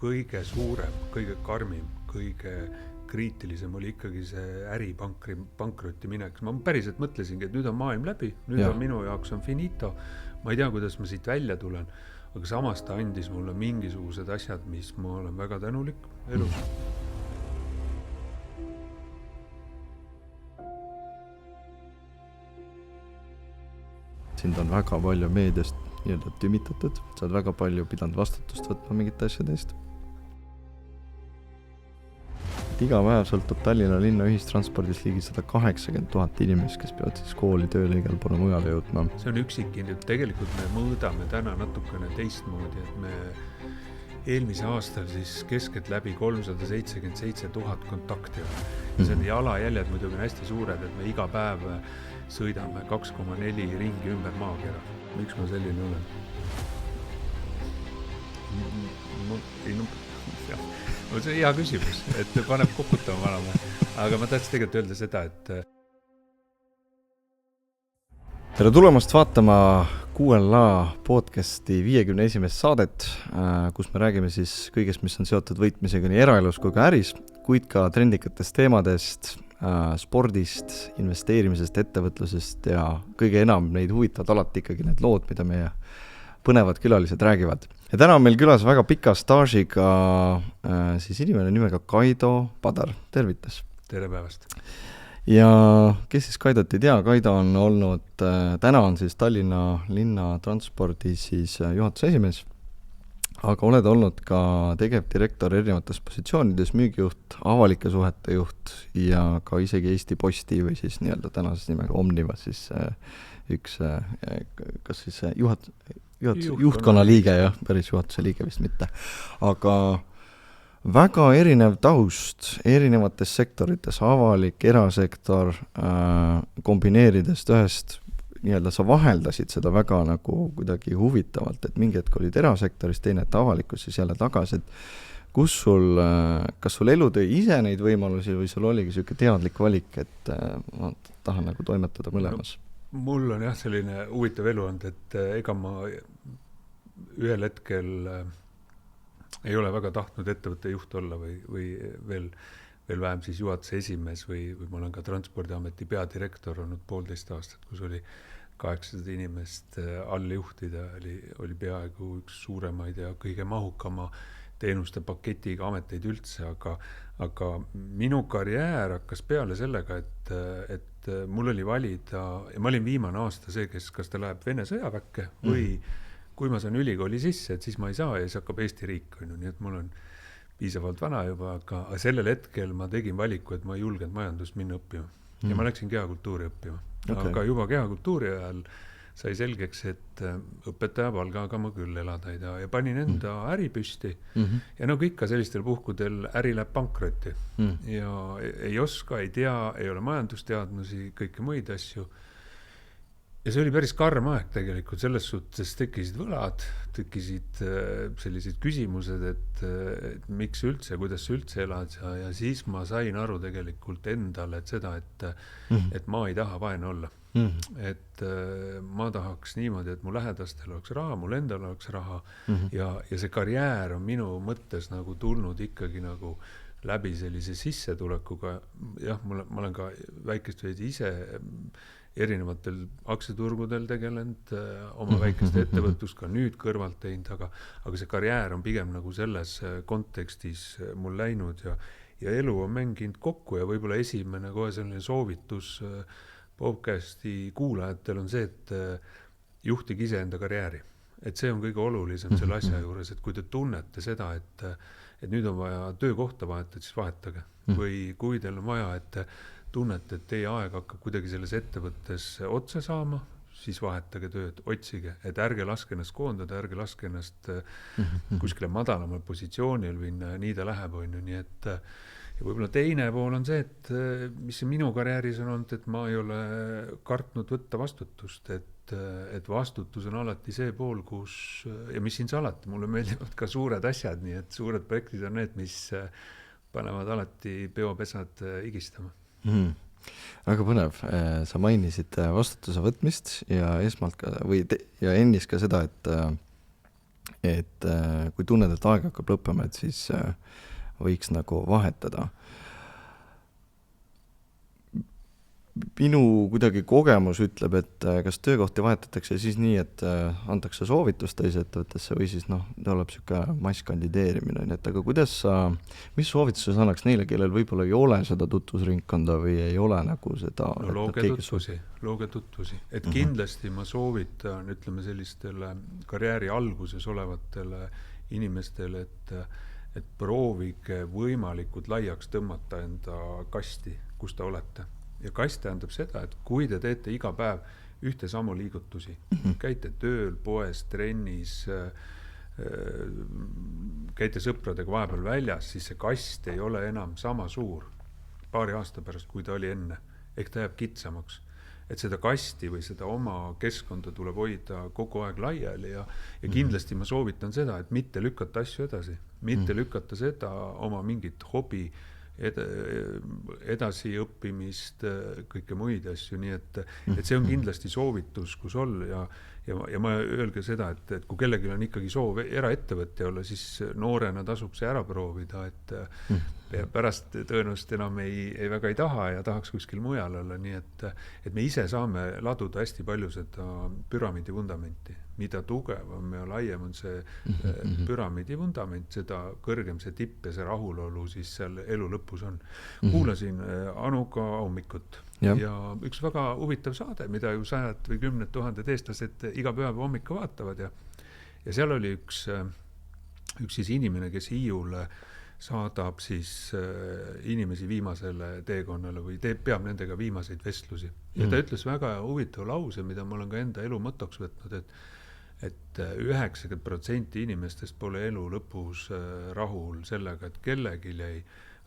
kõige suurem, kõige karmim, kõige kriitilisem oli ikkagi see äripankrotti minek. Ma päriselt mõtlesingi, et nüüd on maailm läbi, nüüd on minu jaoks on finito. Ma ei tea, kuidas ma siit välja tulen, aga samas ta andis mulle mingisugused asjad, mis ma olen väga tänulik elus. Sind on väga palju meediast tümitatud, sa oled väga palju pidanud vastutust võtma mingite asjade eest. Iga päev sõltub Tallinna linna ühistranspordis ligi 180 000 inimest, kes peavad siis kooli tööle igal poole mujale jõudma. See on üksikind, tegelikult me mõõdame täna natukene teistmoodi, et me eelmise aastal siis keskelt läbi 377 000 kontakti. See on jalajäljed muidugi on hästi suured, et me iga päev sõidame 2,4 ringi ümber maakera. Miks ma selline olen? See on hea küsimus, et paneb koputama vanama. Aga ma tahtsin tegelikult öelda seda, et tere tulemast vaatama QLA podcasti 51. saadet, kus me räägime siis kõigest, mis on seotud võitmisega nii eraelus kui ka äris, kuid ka trendikatest teemadest, spordist, investeerimisest, ettevõtlusest ja kõige enam neid huvitavad alati ikkagi need lood, mida meie põnevad külalised räägivad. Ja täna on meil külas väga pika staažiga siis inimene nimega Kaido Padar. Tervitas! Tere päevast! Ja kes siis Kaidot ei tea, Kaido on olnud, täna on siis Tallinna linna transpordi siis juhatuse esimees, aga oled olnud ka tegevdirektor erinevates positsioonides, müügijuht, avalike suhete juht ja ka isegi Eesti Posti või siis nii-öelda tänases nimega Omniva siis üks, kas siis juhtkonna liige, jah, päris juhatuse liige vist mitte. Aga väga erinev taust erinevates sektorites, avalik, erasektor, kombineerides ühest, nii-öelda sa vaheldasid seda väga nagu kuidagi huvitavalt, et mingi hetk olid erasektoris, teine et avalikus siis jälle tagasi, et kus sul, kas sul elu tõi ise neid võimalusi või sul oligi selline teadlik valik, et ma tahan nagu toimetada mõlemas? Mul on jah selline huvitav elu olnud, et ega ma ühel hetkel ei ole väga tahtnud ettevõtte juht olla või veel vähem siis juhatuse esimees või ma olen ka Transpordiameti peadirektor olnud 1,5 aastat, kus oli 800 inimest all juhtida, oli peaaegu üks suuremaid ja kõige mahukama teenuste paketiga ameteid üldse, aga minu karjäär hakkas peale sellega, et mul oli valida, ja ma olin viimane aasta see, kas ta läheb Vene sõjaväkke või kui ma saan ülikooli sisse, et siis ma ei saa ja siis hakkab Eesti riik, nii et mul on piisavalt vana juba, aga sellel hetkel ma tegin valiku, et ma ei julgenud majandust minna õppima ja ma läksin kehakultuuri õppima. Aga juba kehakultuuri ajal sai selgeks, et õpetaja palgaga ma küll elada ei taha ja panin enda äri püsti ja nagu ikka sellistel puhkudel äri läheb pankrotti ja ei oska, ei tea, ei ole majandusteadmusi, kõiki muid asju. Ja see oli päris karm aeg tegelikult, selles suhtes tekkisid võlad, tekkisid sellised küsimused, et miks üldse, kuidas üldse elad ja siis ma sain aru tegelikult endale, et seda, et ma ei taha vaene olla. Et ma tahaks niimoodi, et mu lähedastel oleks raha, mul endal oleks raha ja see karjäär on minu mõttes nagu tulnud ikkagi nagu läbi sellise sissetulekuga. Jah, ma olen ka väikest veidi ise erinevatel aktsiaturgudel tegelenud, oma väikeste ettevõtlust ka nüüd kõrvalt teinud, aga see karjäär on pigem nagu selles kontekstis mul läinud ja elu on mänginud kokku ja võib-olla esimene kohe selline soovitus podcasti kuulajatel on see, et juhtige ise enda karjääri. Et see on kõige olulisem selle asja juures, et kui te tunnete seda, et nüüd on vaja töökohta vahetada, siis vahetage. Või kui teil on vaja, et tunnete, et teie aeg hakkab kuidagi selles ettevõttes otsa saama, siis vahetage tööd, otsige, et ärge laske ennast koondada, ärge laske ennast kuskile madalamal positsioonil või nii ta läheb, nii et ja võib-olla teine pool on see, et mis minu karjääris on olnud, et ma ei ole kartnud võtta vastutust, et vastutus on alati see pool, kus, ja mis siin alati, mulle meeldivad ka suured asjad, nii et suured projektid on need, mis panevad alati peopesad higistama. Väga põnev. Sa mainisid vastutuse võtmist ja esmalt ka, ja ennist ka seda, et et kui tunned, et aeg hakkab lõppema, et siis võiks nagu vahetada. Minu kuidagi kogemus ütleb, et kas töökohti vahetatakse siis nii, et antakse soovitust teise ettevõttesse või siis tuleb siuke masskandideerimine, nii et aga mis soovituses annaks neile, kellel võib-olla ei ole seda tutvusringkonda või ei ole nagu seda looge tutvusi, et kindlasti ma soovitan, ütleme sellistele karjääri alguses olevatele inimestele, et proovige võimalikult laiaks tõmmata enda kasti, kus te olete. Ja kast tähendab seda, et kui te teete iga päev ühte samu liigutusi, käite tööl, poes, trennis, käite sõpradega vahepeal väljas, siis see kast ei ole enam sama suur paari aasta pärast, kui ta oli enne. Ehk ta jääb kitsamaks. Et seda kasti või seda oma keskkonda tuleb hoida kogu aeg laiali ja kindlasti ma soovitan seda, et mitte lükata asju edasi, mitte lükata seda oma mingit hobi edasi õppimist, kõike muid asju, nii et see on kindlasti soovitus, kus olla ja ma öelge seda, et kui kellelgi on ikkagi soov eraettevõtja olla, siis noorena tasub see ära proovida, et pärast tõenäoliselt enam ei väga ei taha ja tahaks kuskil mujal olla, nii et me ise saame laduda hästi palju seda püramiidi vundamenti. Mida tugevam ja laiem on see püramiidi vundament, seda kõrgem see tipp ja see rahulolu siis seal elu lõpus on. Kuulasin Anuga hommikut ja üks väga huvitav saade, mida ju 100 või 10 000 eestlased iga päev hommikul vaatavad ja seal oli üks siis inimene, kes Hiiule saadab siis inimesi viimasele teekonnale või peab nendega viimaseid vestlusi. Ja ta ütles väga huvitav lause, mida ma olen ka enda elu motoks võtnud, et 90% inimestest pole elu lõpus rahul sellega, et kellegi jäi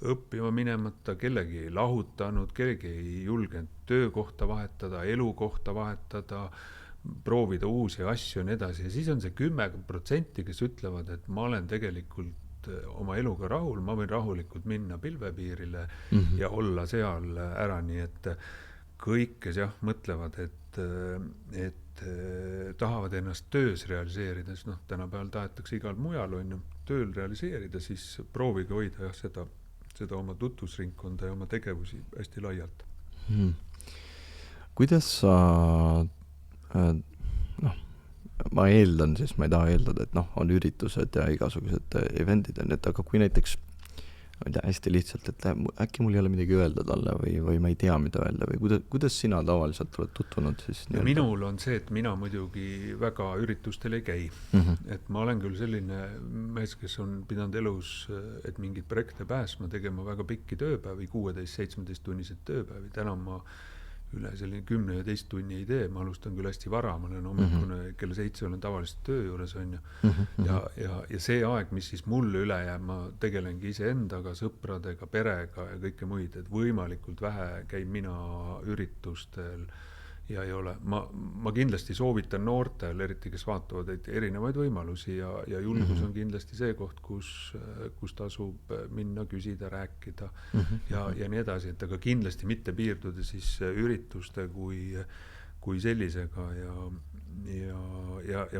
õppima minemata, kellegi ei lahutanud, kellegi ei julgenud töökohta vahetada, elukohta vahetada, proovida uusi asju ja nii edasi. Ja siis on see 10%, kes ütlevad, et ma olen tegelikult oma eluga rahul, ma võin rahulikult minna pilvepiirile ja olla seal ära, nii et kõik, kes mõtlevad, et tahavad ennast töös realiseerida, siis tänapäeval tahetakse igal mujal tööl realiseerida, siis proovige hoida seda oma tutvusringkonda ja oma tegevusi hästi laialt. Kuidas sa ma eeldan siis, ma ei taha eeldada, et on üritused ja igasugused eventid, aga kui näiteks hästi lihtsalt, et äkki mul ei ole midagi öelda talle või ma ei tea, mida öelda või kuidas sina tavaliselt oled tutvunud siis? Ja minul on see, et mina muidugi väga üritustel ei käi. Et ma olen küll selline mees, kes on pidanud elus, et mingid projekte pääsma tegema väga pikki tööpäevi, 16-17 tunnised tööpäevi. Täna ma üle selline 10-11 tunni ei tee, ma alustan küll hästi vara, ma olen hommikune kella 7 olen tavaliselt töö juures ja see aeg, mis siis mulle üle jääb, ma tegelengi iseendaga, sõpradega, perega ja kõike muid, et võimalikult vähe käin mina üritustel ja ei ole. Ma kindlasti soovitan noortel, eriti kes vaatavad erinevaid võimalusi ja julgus on kindlasti see koht, kus tasub minna, küsida, rääkida ja nii edasi, et aga kindlasti mitte piirduda siis ürituste kui sellisega ja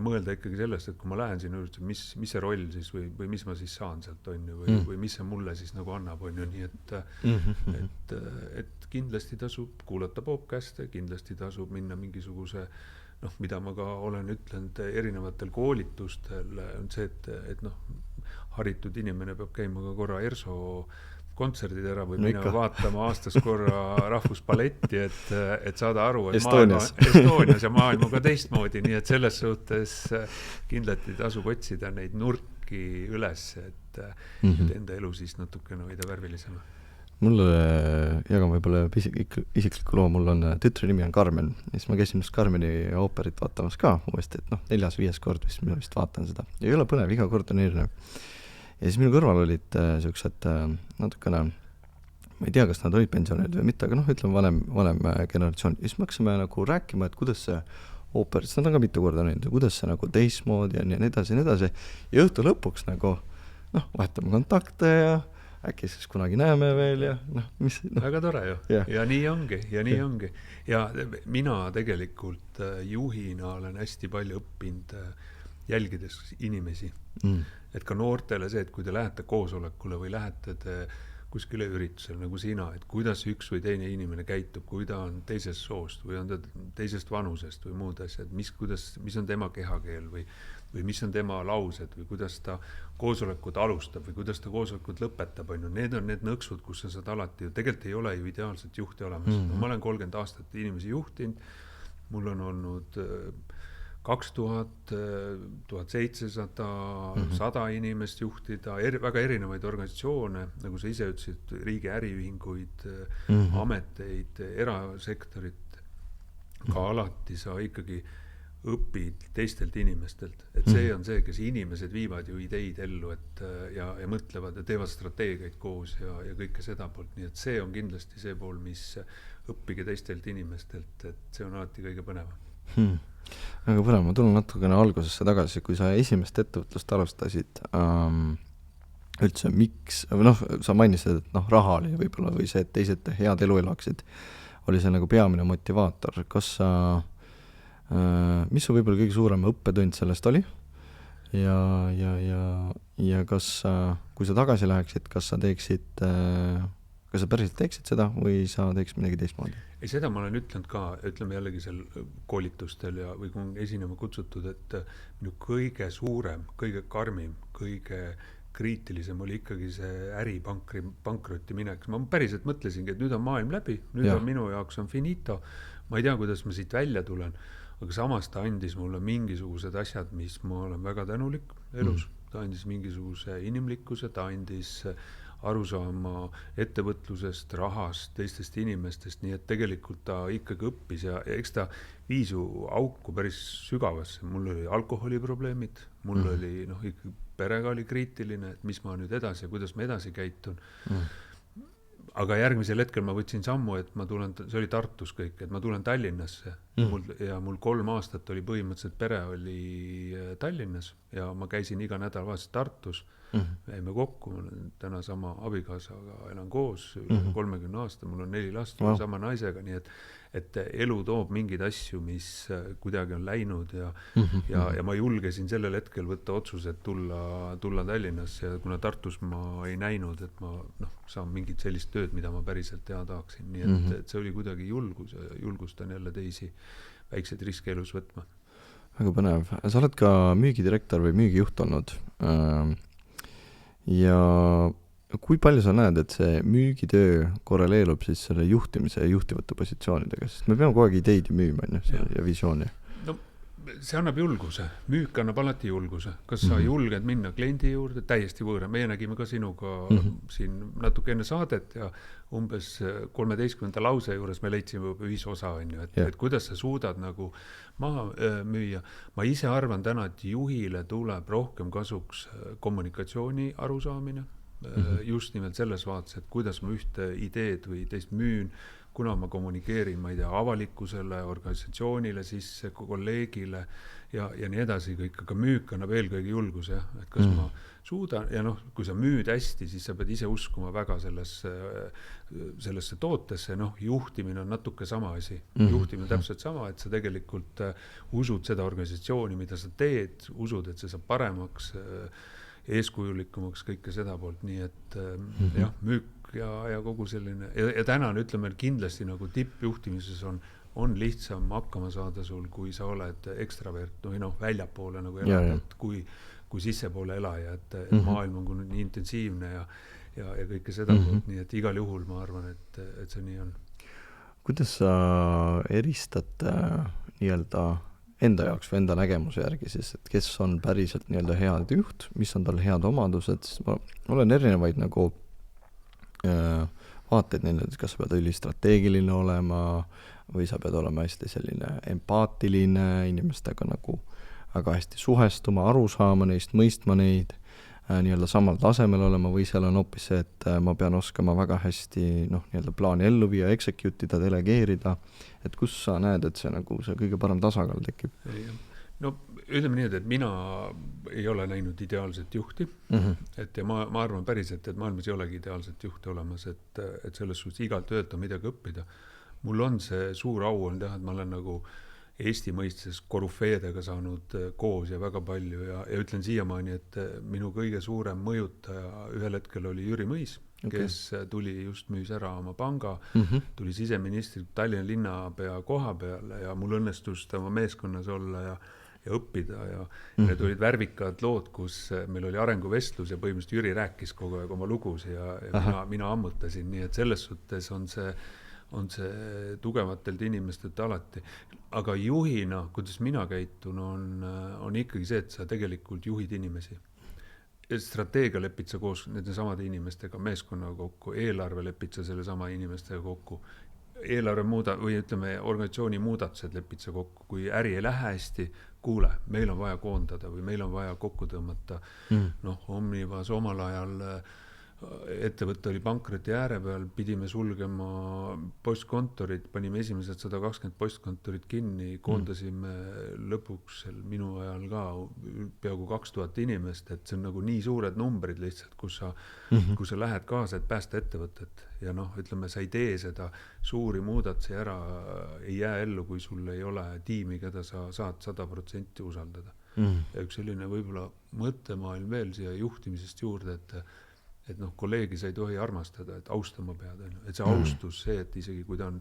mõelda ikkagi sellest, et kui ma lähen sinna üritusele, mis see roll siis või mis ma siis saan sealt või mis see mulle siis nagu annab, nii et kindlasti tasub kuulata podcaste, kindlasti tasub minna mingisuguse, mida ma ka olen ütlenud erinevatel koolitustel, on see, et haritud inimene peab käima ka korra ERSO kontserdid ära või minna vaatama aastas korra rahvuspaletti, et saada aru, et Estonias ja maailma ka teistmoodi, nii et selles suhtes kindlasti tasub otsida neid nurki üles, et enda elu siis natukene hoida värvilisema. Mulle jagan võib-olla isikliku loo, mul on tütre nimi on Carmen, ja siis ma käisin just Carmeni ooperit vaatamas ka uuesti, et 4-5 kord vist vaatan seda. Ei ole põnev, iga kord on erinev. Ja siis minu kõrval olid sellised natukene, ma ei tea, kas nad olid pensionärid või mitte, aga ütleme vanem generatsioon. Ja siis me hakkasime nagu rääkima, et kuidas see ooper, seda on ka mitu korda näinud, kuidas see nagu teistmoodi on ja nii edasi. Ja õhtu lõpuks nagu, vahetame kontakte ja äkki siis kunagi näeme veel ja mis... Väga tore ju. Ja nii ongi. Ja mina tegelikult juhina olen hästi palju õppinud jälgides inimesi. Et ka noortele see, et kui te lähete koosolekule või lähete te kuskile üritusele nagu sina, et kuidas üks või teine inimene käitub, kui ta on teisest soost või on ta teisest vanusest või muud asjad, mis on tema kehakeel või mis on tema laused või kuidas ta koosolekut alustab või kuidas ta koosolekut lõpetab, on ju. Need on need nõksud, kus sa saad alati ju, tegelikult ei ole ju ideaalset juhti olemas. No, ma olen 30 aastat inimesi juhtinud, mul on olnud 2000, 1700, 100 inimest juhtida, väga erinevaid organisatsioone, nagu sa ise ütlesid, riigi äriühinguid, ameteid, erasektorit, ka alati sa ikkagi õpid teistelt inimestelt, et see on see, kes inimesed viivad ju ideid ellu, et ja mõtlevad ja teevad strateegiaid koos ja kõike seda poolt, nii et see on kindlasti see pool, mis õppige teistelt inimestelt, et see on alati kõige põnevam. Väga põnev, ma tulen natukene algusesse tagasi, kui sa esimest ettevõtlust alustasid, üldse miks, sa mainisid, et raha oli võib-olla või see, et teised head elu elaksid, oli see nagu peamine motivaator. Kas sa, mis su võib-olla kõige suurem õppetund sellest oli? Ja kas sa, kui sa tagasi läheksid, kas sa päriselt teeksid seda või sa teeksid midagi teistmoodi? Ei, seda ma olen ütlenud ka, ütleme jällegi seal koolitustel või kui on esinema kutsutud, et minu kõige suurem, kõige karmim, kõige kriitilisem oli ikkagi see äripankrotti minek. Ma päriselt mõtlesingi, et nüüd on maailm läbi, nüüd on minu jaoks on finito. Ma ei tea, kuidas ma siit välja tulen, aga samas ta andis mulle mingisugused asjad, mis ma olen väga tänulik elus. Ta andis mingisuguse inimlikkuse, ta andis aru saama ettevõtlusest, rahast, teistest inimestest, nii et tegelikult ta ikkagi õppis ja eks ta viis ju auku päris sügavasse. Mul oli alkoholiprobleemid, mul oli ikkagi perega oli kriitiline, et mis ma nüüd edasi ja kuidas ma edasi käitun. Aga järgmisel hetkel ma võtsin sammu, et ma tulen, see oli Tartus kõik, et ma tulen Tallinnasse ja mul 3 aastat oli põhimõtteliselt pere oli Tallinnas ja ma käisin iga nädalavahetus Tartus. Jäime kokku, ma olen täna sama abikaasaga, elan koos, 30 aasta, mul on 4 last, sama naisega, nii et elu toob mingeid asju, mis kuidagi on läinud ja ma julgesin sellel hetkel võtta otsused tulla Tallinnasse ja kuna Tartus ma ei näinud, et ma saan mingit sellist tööd, mida ma päriselt teha tahaksin, nii et see oli kuidagi julgustan jälle teisi väikseid riske elus võtma. Väga põnev. Sa oled ka müügidirektor või müügijuht olnud ja kui palju sa näed, et see müügitöö korreleerub siis selle juhtimise ja juhtivate positsioonidega, sest me peame kogu aeg ideid müüma ja visiooni. No see annab julguse, müük annab alati julguse. Kas sa julged minna kliendi juurde, täiesti võõra. Meie nägime ka sinuga siin natuke enne saadet ja umbes 13. lause juures me leidsime ühisosa, et kuidas sa suudad nagu maha müüa. Ma ise arvan täna, et juhile tuleb rohkem kasuks kommunikatsiooni arusaamine, just nimelt selles vaates, et kuidas ma ühte ideed või teist müün, kuna ma kommunikeerin, ma ei tea, avalikkusele, organisatsioonile, siis kolleegile ja nii edasi kõik, aga müük annab eelkõige julguse, et kas ma suudan, ja kui sa müüd hästi, siis sa pead ise uskuma väga sellesse tootesse, juhtimine on natuke sama asi. Juhtimine on täpselt sama, et sa tegelikult usud seda organisatsiooni, mida sa teed, usud, et see saab paremaks, eeskujulikumaks, kõike seda poolt, nii et müük ja kogu selline, ja täna ütleme kindlasti nagu tippjuhtimises on lihtsam hakkama saada sul, kui sa oled ekstravert või väljapoole nagu elad, kui sissepoole elaja, et maailm on nii intensiivne ja kõike seda poolt, nii et igal juhul ma arvan, et see nii on. Kuidas sa eristad nii-öelda enda jaoks või enda nägemuse järgi siis, et kes on päriselt nii-öelda head juht, mis on tal head omadused, sest ma olen erinevaid nagu vaateid neile, kas sa pead ülistrateegiline olema või sa pead olema hästi selline empaatiline, inimestega nagu väga hästi suhestuma, aru saama neist, mõistma neid, nii-öelda samal tasemel olema või seal on hoopis see, et ma pean oskama väga hästi nii-öelda plaani ellu viia, execute ida, delegeerida, et kus sa näed, et see nagu see kõige parem tasakaal tekib? No ütleme nii, et mina ei ole näinud ideaalset juhti, et ja ma arvan päriselt, et maailmas ei olegi ideaalset juhti olemas, et selles suhtes igalt ühelt on midagi õppida. Mul on see suur au on teha, et ma olen nagu Eesti mõistes korüfeedega saanud koos ja väga palju ja ütlen siiamaani, et minu kõige suurem mõjutaja ühel hetkel oli Jüri Mõis, kes tuli just müüs ära oma panga, tuli siseministrilt Tallinna linnapea koha peale ja mul õnnestus tema meeskonnas olla ja õppida ja need olid värvikad lood, kus meil oli arenguvestlus ja põhimõtteliselt Jüri rääkis kogu aeg oma lugusi ja mina ammutasin, nii et selles suhtes on see tugevatelt inimestelt alati. Aga juhina, kuidas mina käitun, on ikkagi see, et sa tegelikult juhid inimesi. Strateegia lepid sa koos nende samade inimestega, meeskonnaga kokku, eelarve lepid sa selle sama inimestega kokku, eelarve või ütleme, organisatsiooni muudatused lepid sa kokku, kui äri ei lähe hästi, kuule, meil on vaja koondada või meil on vaja kokku tõmmata. Omnivas omal ajal ettevõte oli pankroti ääre peal, pidime sulgema postkontorid, panime esimesed 120 postkontorit kinni, koondasime lõpuks minu ajal ka peaaegu 2000 inimest, et see on nagu nii suured numbrid lihtsalt, kus sa lähed kaasa, et päästa ettevõtet ja ütleme, sa ei tee seda suuri muudatusi ära, ei jää ellu, kui sul ei ole tiimi, keda sa saad 100% usaldada. Ja üks selline võib-olla mõttemaailm veel siia juhtimisest juurde, et kolleegi sa ei tohi armastada, et austama pead, et see austus, see, et isegi kui ta on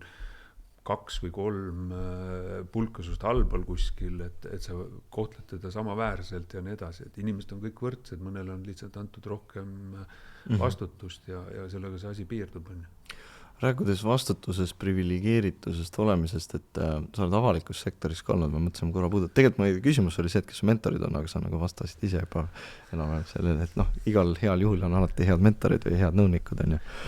2 või 3 pulkasust allpool kuskil, et sa kohtled teda samaväärselt ja nii edasi, et inimesed on kõik võrdsed, mõnel on lihtsalt antud rohkem vastutust ja sellega see asi piirdub. Rääkudes vastutusest, privilegeeritusest olemisest, et sa oled avalikus sektoris ka olnud, ma mõtlesin korra puudut. Tegelikult meie küsimus oli see, et kes su mentorid on, aga sa nagu vastasid ise juba enam sellele, et igal heal juhul on alati head mentorid või head nõunikud.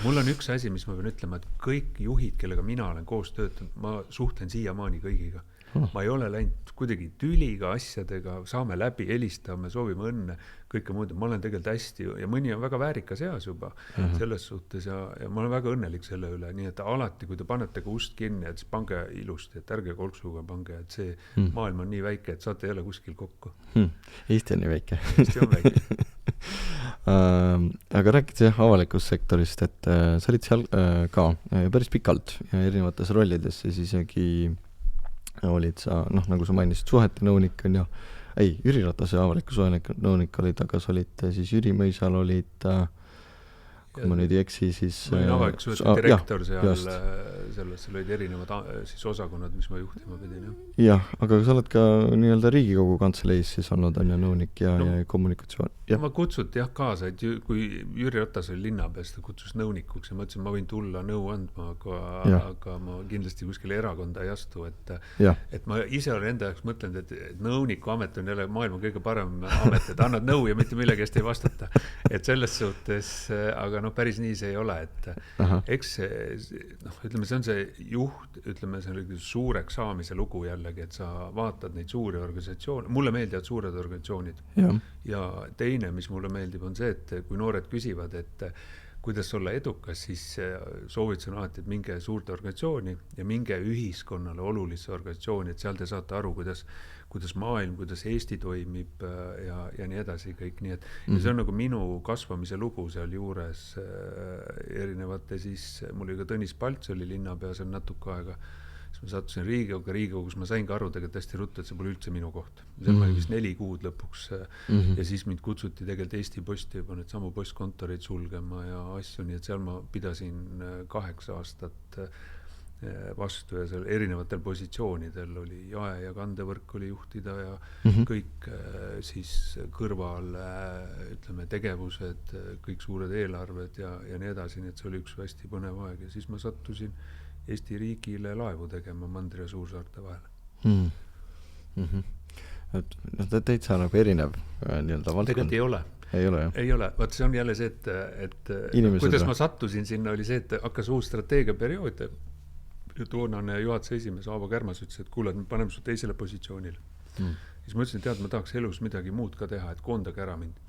Mul on üks asi, mis ma pean ütlema, et kõik juhid, kellega mina olen koos töötanud, ma suhtlen siiamaani kõigiga. Ma ei ole läinud kuidagi tüliga asjadega, saame läbi, helistame, soovime õnne, kõike muud. Ma olen tegelikult hästi ja mõni on väga väärikas eas juba selles suhtes ja ma olen väga õnnelik selle üle. Nii et alati, kui te panete ka ust kinni, et siis pange ilusti, et ärge kolksuga pange, et see maailm on nii väike, et saate jälle kuskil kokku. Eesti on nii väike. Eesti on väike. Aga rääkid avalikust sektorist, et sa olid seal ka päris pikalt ja erinevates rollides ja siis isegi olid sa, nagu sa mainisid, suhete nõunik on ju, Jüri Ratase avaliku suhete nõunik olid, aga sa olid siis Jüri Mõisal olid, kui ma nüüd ei eksi, siis ma olin avaliku suhete direktor selles olid erinevad siis osakonnad, mis ma juhtima pidin. Jah, aga sa oled ka nii-öelda Riigikogu kantseleis siis olnud on ja nõunik ja kommunikatsioon. Ma kutsuti kaasa, et kui Jüri Ratas oli linnapeas, ta kutsus nõunikuks ja mõtlesin, ma võin tulla nõu andma, aga ma kindlasti kuskile erakonda ei astu, et ma ise olen enda jaoks mõtlenud, et nõuniku amet on jälle maailma kõige parem amet, et annad nõu ja mitte millegi eest ei vastata. Et selles suhtes, aga päris nii see ei ole, et eks ütleme, see on see juht, ütleme, see on suureks saamise lugu jällegi, et sa vaatad neid suuri organisatsioone, mulle meeldivad suured organisatsioonid ja teine, mis mulle meeldib, on see, et kui noored küsivad, et kuidas olla edukas, siis soovitan alati, et minge suurte organisatsiooni ja minge ühiskonnale olulisse organisatsiooni, et seal te saate aru, kuidas maailm, kuidas Eesti toimib ja nii edasi kõik. Nii et ja see on nagu minu kasvamise lugu seal juures erinevate siis, mul oli ka Tõnis Palts oli linnapea seal natuke aega, siis ma sattusin Riigikogus ma sain ka aru tegelikult hästi ruttu, et see pole üldse minu koht. Seal ma olin vist 4 kuud lõpuks ja siis mind kutsuti tegelikult Eesti Posti juba need samu postkontoreid sulgema ja asju, nii et seal ma pidasin 8 aastat vastu ja seal erinevatel positsioonidel oli jae- ja kandevõrk oli juhtida ja kõik siis kõrval ütleme tegevused, kõik suured eelarved ja nii edasi, nii et see oli üks hästi põnev aeg ja siis ma sattusin Eesti riigile laevu tegema Mandri ja Suursaarte vahel. Et täitsa nagu erinev nii-öelda valdkond. Tegelikult ei ole. Ei ole. Vaat see on jälle see, et kuidas ma sattusin sinna oli see, et hakkas uus strateegiaperiood ja toonane juhatuse esimees Aavo Kärmas ütles, et kuule, me paneme su teisele positsioonile. Siis ma ütlesin, et ma tahaks elus midagi muud ka teha, et koondage ära mind.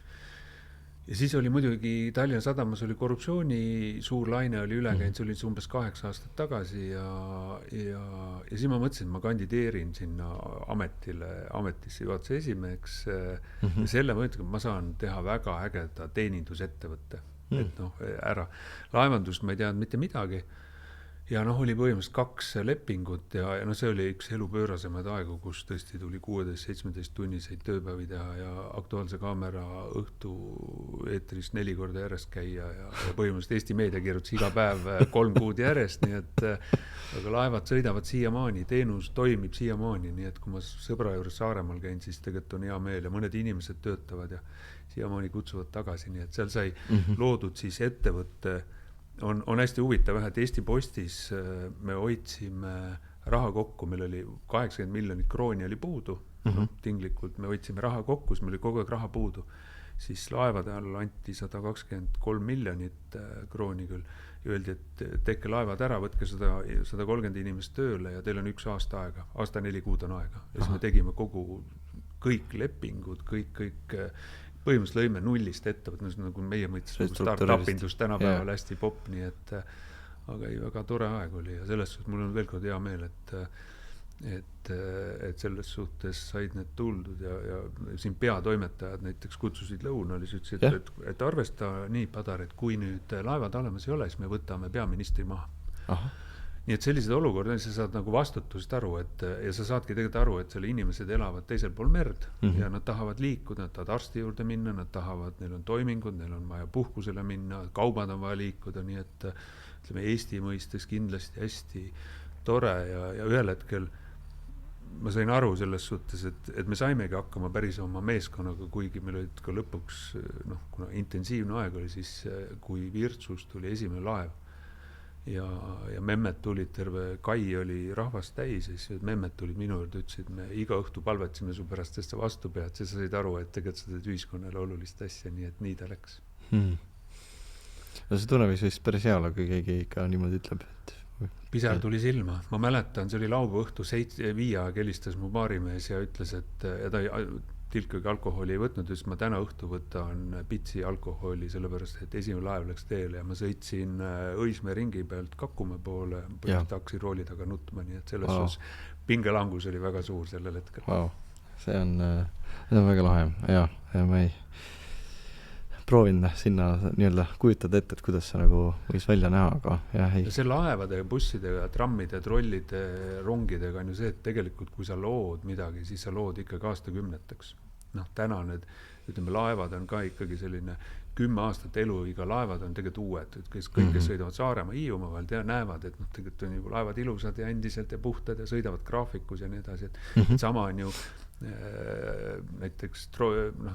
Ja siis oli muidugi Tallinna Sadamas oli korruptsiooni, suur laine oli ülekäinud, see oli umbes 8 aastat tagasi ja siis ma mõtlesin, et ma kandideerin sinna ametisse juhatuse esimeheks ja selle ma ütlen, et ma saan teha väga ägeda teenindusettevõtte. Et ära. Laevandust ma ei teadnud mitte midagi. ja noh, oli põhimõtteliselt 2 lepingut ja noh, see oli üks elupöörasemaid aegu, kus tõesti tuli 16-17 tunniseid tööpäevi teha ja Aktuaalse Kaamera õhtu eetris 4 korda järjest käia ja põhimõtteliselt Eesti meedia kirjutas iga päev 3 kuud järjest, nii et aga laevad sõidavad siiamaani, teenus toimib siiamaani, nii et kui ma sõbra juures Saaremaal käin, siis tegelikult on hea meel ja mõned inimesed töötavad ja siiamaani kutsuvad tagasi, nii et seal sai loodud siis ettevõtte. On hästi huvitav, et Eesti Postis me hoidsime raha kokku, meil oli 80 miljonit krooni oli puudu, tinglikult me hoidsime raha kokku, siis meil oli kogu aeg raha puudu, siis laevade all anti 123 miljonit krooni küll ja öeldi, et tehke laevad ära, võtke 130 inimest tööle ja teil on 1 aasta aega, aasta 4 kuud on aega ja siis me tegime kõik lepingud, kõik põhimõtteliselt lõime nullist ettevõt, nagu meie mõttes start-upindus tänapäeval hästi popp, nii et aga väga tore aeg oli ja selles suhtes mul on veel kord hea meel, et selles suhtes said need tuldud ja siin peatoimetajad näiteks kutsusid lõunale, siis ütlesid, et arvesta nii, Padar, et kui nüüd laevad olemas ei ole, siis me võtame peaministri maha. Nii et sellised olukorrad, sa saad nagu vastutusest aru, ja sa saadki tegelikult aru, et selle inimesed elavad teisel pool merd ja nad tahavad liikuda, nad tahavad arsti juurde minna, nad tahavad, neil on toimingud, neil on vaja puhkusele minna, kaubad on vaja liikuda, nii et ütleme, Eesti mõistes kindlasti hästi tore ja ühel hetkel ma sain aru selles suhtes, et me saimegi hakkama päris oma meeskonnaga, kuigi meil olid ka lõpuks, kuna intensiivne aeg oli, siis kui Virtsus tuli esimene laev, ja memmed tulid, terve kai oli rahvast täis ja siis memmed tulid minu juurde, ütlesid, me iga õhtu palvetsime su pärast, sest sa vastu pead, siis sa said aru, et tegelikult sa teed ühiskonnale olulist asja, nii et nii ta läks. No see tulemis vist päris hea, kui keegi ikka niimoodi ütleb, et pisar tuli silma, ma mäletan, see oli laupäeva õhtu 5 aeg helistas mu baarimees ja ütles, et ta tilkagi alkoholi ei võtnud, siis ma täna õhtu võtan pitsi alkoholi, sellepärast, et esimene laev läks teele ja ma sõitsin Õismäe ringi pealt Kakumäe poole, põhimõtteliselt hakkasin rooli taga nutma, nii et selles suhtes pingelangus oli väga suur sellel hetkel. See on väga lahe ja ma ei proovin sinna nii-öelda kujutada ette, et kuidas see nagu võis välja näha, aga ei. See laevade, bussidega, trammide, trollide, rongidega on ju see, et tegelikult kui sa lood midagi, siis sa lood ikkagi aastakümneteks. Täna need, ütleme, laevad on ka ikkagi selline 10 aastat eluiga, laevad on tegelikult uued, et kõik, kes sõidavad Saaremaa, Hiiumaa vahel, näevad, et tegelikult on ju laevad ilusad ja endiselt ja puhtad ja sõidavad graafikus ja nii edasi, et sama on ju näiteks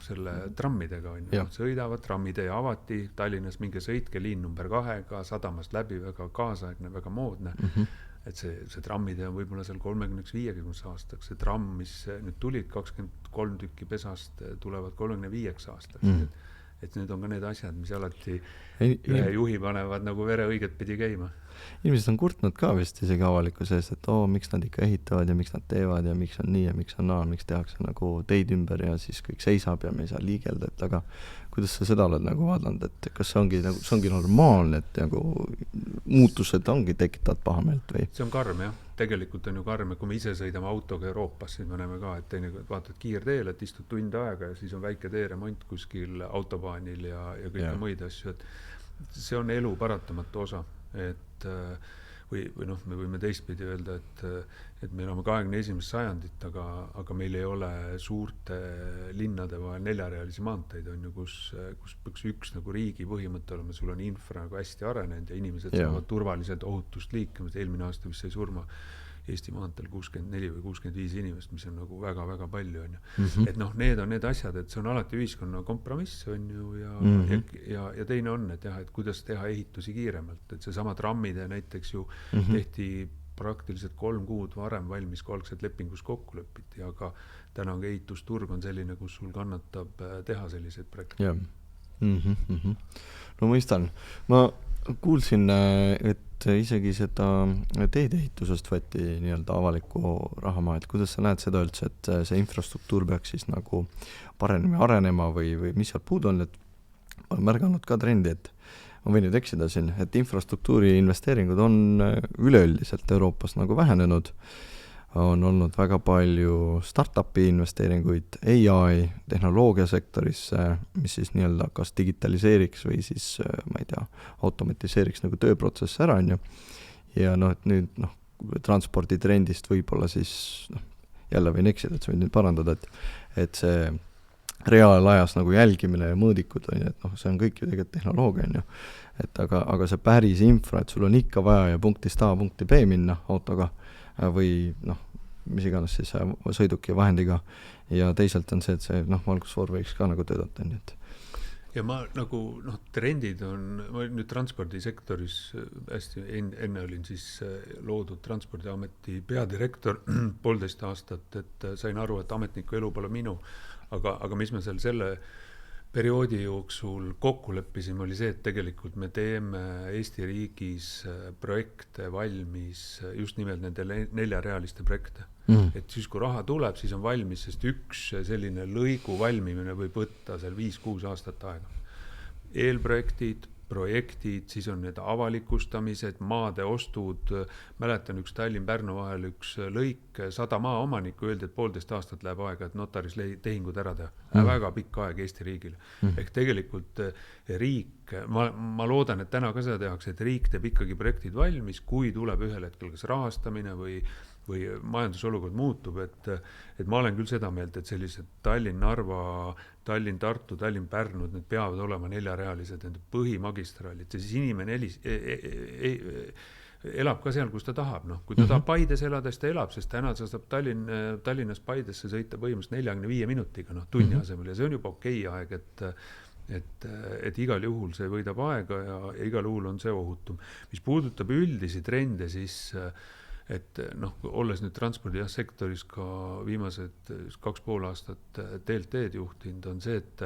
selle trammidega on ju, sõidavad, trammidee avati, Tallinnas minge sõitke liin number 2-ga, sadamast läbi, väga kaasaegne, väga moodne, et see trammidee on võib-olla seal 30-50 aastaks, see tramm, mis nüüd tulid 23 tükki pesast, tulevad 35 aastaks, et need on ka need asjad, mis alati ühe juhi panevad nagu vere õiget pidi käima. Inimesed on kurtnud ka vist isegi avalikkuse eest, et miks nad ikka ehitavad ja miks nad teevad ja miks on nii ja miks on naa, miks tehakse nagu teid ümber ja siis kõik seisab ja me ei saa liigelda, et aga kuidas sa seda oled nagu vaadanud, et kas see ongi normaalne, et nagu muutused ongi tekitavad pahameelt või? See on karm jah, tegelikult on ju karm ja kui me ise sõidame autoga Euroopas, siis me näeme ka, et teinekord vaatad kiirteel, et istud tund aega ja siis on väike teeremont kuskil autobaanil ja kõike muid asju, et see on elu paratamatu osa. Et või me võime teistpidi öelda, et me oleme 21. sajandit, aga meil ei ole suurte linnade vahel 4-realisi maanteid, on ju, kus peaks üks nagu riigi põhimõte olema, sul on infra nagu hästi arenenud ja inimesed saavad turvaliselt ohutust liikuma, eelmine aasta vist sai surma Eesti maantel 64 või 65 inimest, mis on nagu väga-väga palju, on ju. Et need on need asjad, et see on alati ühiskonna kompromiss, on ju, ja teine on, et jah, et kuidas teha ehitusi kiiremalt, et see sama trammide näiteks ju tehti praktiliselt 3 kuud varem valmis, kui algselt lepingus kokku lepiti, aga täna on ehitusturg on selline, kus sul kannatab teha selliseid projekte. No mõistan. Ma kuulsin, et isegi seda teedeehitusest võeti nii-öelda avaliku rahamaa, et kuidas sa näed seda üldse, et see infrastruktuur peaks siis nagu paremini arenema või mis seal puudu on, et ma olen märganud ka trendi, et ma võin nüüd eksida siin, et infrastruktuuri investeeringud on üleüldiselt Euroopas nagu vähenenud, on olnud väga palju startupi investeeringuid AI tehnoloogiasektorisse, mis siis nii-öelda kas digitaliseeriks või siis, ma ei tea, automatiseeriks nagu tööprotsess ära, on ju. ja noh, et nüüd noh, transporditrendist võib-olla siis noh, jälle võin eksida, et sa võid nüüd parandada, et see reaalajas nagu jälgimine ja mõõdikud on ju, et noh, see on kõik ju tegelikult tehnoloogia on ju, et aga see päris infra, et sul on ikka vaja ja punktist A punkti B minna autoga või noh, mis iganes siis sõiduki ja vahendiga ja teisalt on see, et see noh, valgusfoor võiks ka nagu töötada, nii et ja ma nagu noh, trendid on, ma nüüd transpordisektoris hästi, enne olin siis loodud Transpordiameti peadirektor 1,5 aastat, et sain aru, et ametniku elu pole minu, aga mis me seal selle perioodi jooksul kokku leppisime, oli see, et tegelikult me teeme Eesti riigis projekte valmis just nimelt nende 4-realiste projekte. Et siis, kui raha tuleb, siis on valmis, sest üks selline lõigu valmimine võib võtta seal 5-6 aastat aega. Eelprojektid, projektid, siis on need avalikustamised, maade ostud, mäletan üks Tallinn-Pärnu vahel üks lõik, 100 maaomanikku öeldi, et 1,5 aastat läheb aega, et notaris tehingud ära teha. Väga pikk aeg Eesti riigile. Ehk tegelikult riik, ma loodan, et täna ka seda tehakse, et riik teeb ikkagi projektid valmis, kui tuleb ühel hetkel kas rahastamine või majandusolukord muutub, et ma olen küll seda meelt, et sellised Tallinn-Narva, Tallinn-Tartu, Tallinn-Pärnud, need peavad olema 4-realised, need põhimagistraalid, ja siis inimene elab ka seal, kus ta tahab. No, kui ta tahab Paides elada, siis ta elab, sest täna sa saab Tallinnast Paidesse sõita põhimõtteliselt 45 minutiga, tunni asemel, ja see on juba okei aeg, et igal juhul see võidab aega ja igal juhul on see ohutum. Mis puudutab üldisi trende, siis et noh, olles nüüd transpordisektoris ka viimased 2,5 aastat TLT-d juhtinud, on see, et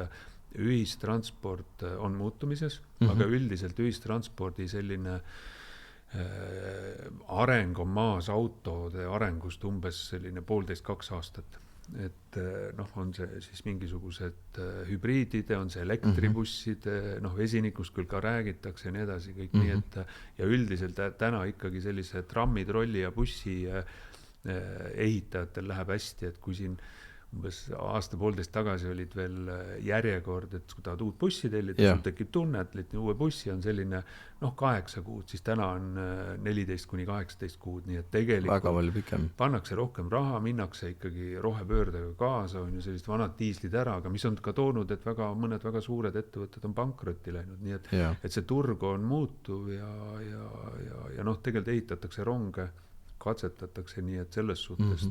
ühistransport on muutumises, aga üldiselt ühistranspordi selline areng on maas autode arengust umbes selline 1,5-2 aastat. Et noh, on see siis mingisugused hübriidide, on see elektribusside, noh, vesinikust küll ka räägitakse ja nii edasi kõik, nii et ja üldiselt täna ikkagi sellise trammi, trolli ja bussi ehitajatel läheb hästi, et kui siin umbes 1,5 tagasi olid veel järjekord, et kui tahad uut bussi tellida, sul tekib tunne, et uue bussi on selline 8 kuud, siis täna on 14-18 kuud, nii et tegelikult pannakse rohkem raha, minnakse ikkagi rohepöördega kaasa, on ju sellised vanad diislid ära, aga mis on ka toonud, et mõned väga suured ettevõtted on pankrotti läinud, nii et see turg on muutuv ja noh, tegelikult ehitatakse ronge, katsetatakse, nii et selles suhtes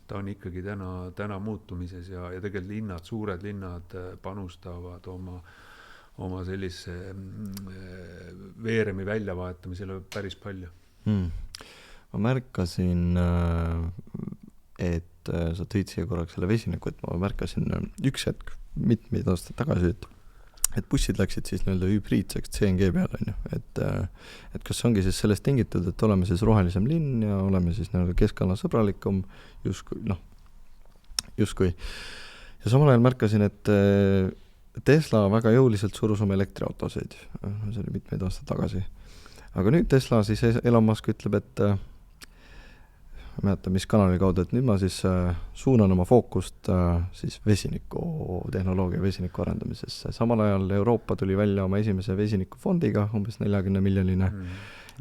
ta on ikkagi täna muutumises ja tegelikult linnad, suured linnad panustavad oma sellise veeremi väljavahetamisele päris palju. Ma märkasin, et sa tõid siia korraks selle vesiniku, et ma märkasin üks hetk mitmeid aastaid tagasi, et bussid läksid siis nii-öelda hübriidseks CNG peale, on ju. Et kas ongi siis sellest tingitud, et oleme siis rohelisem linn ja oleme siis nii-öelda keskkonnasõbralikum justkui. Ja samal ajal märkasin, et Tesla väga jõuliselt surus oma elektriautosid. See oli mitmeid aastaid tagasi. Aga nüüd Tesla siis Elon Musk ütleb, et ma mäletan, mis kanali kaudu, et nüüd ma siis suunan oma fookust siis vesiniku tehnoloogia, vesiniku arendamisesse. Samal ajal Euroopa tuli välja oma esimese vesinikufondiga, umbes 40 miljonine,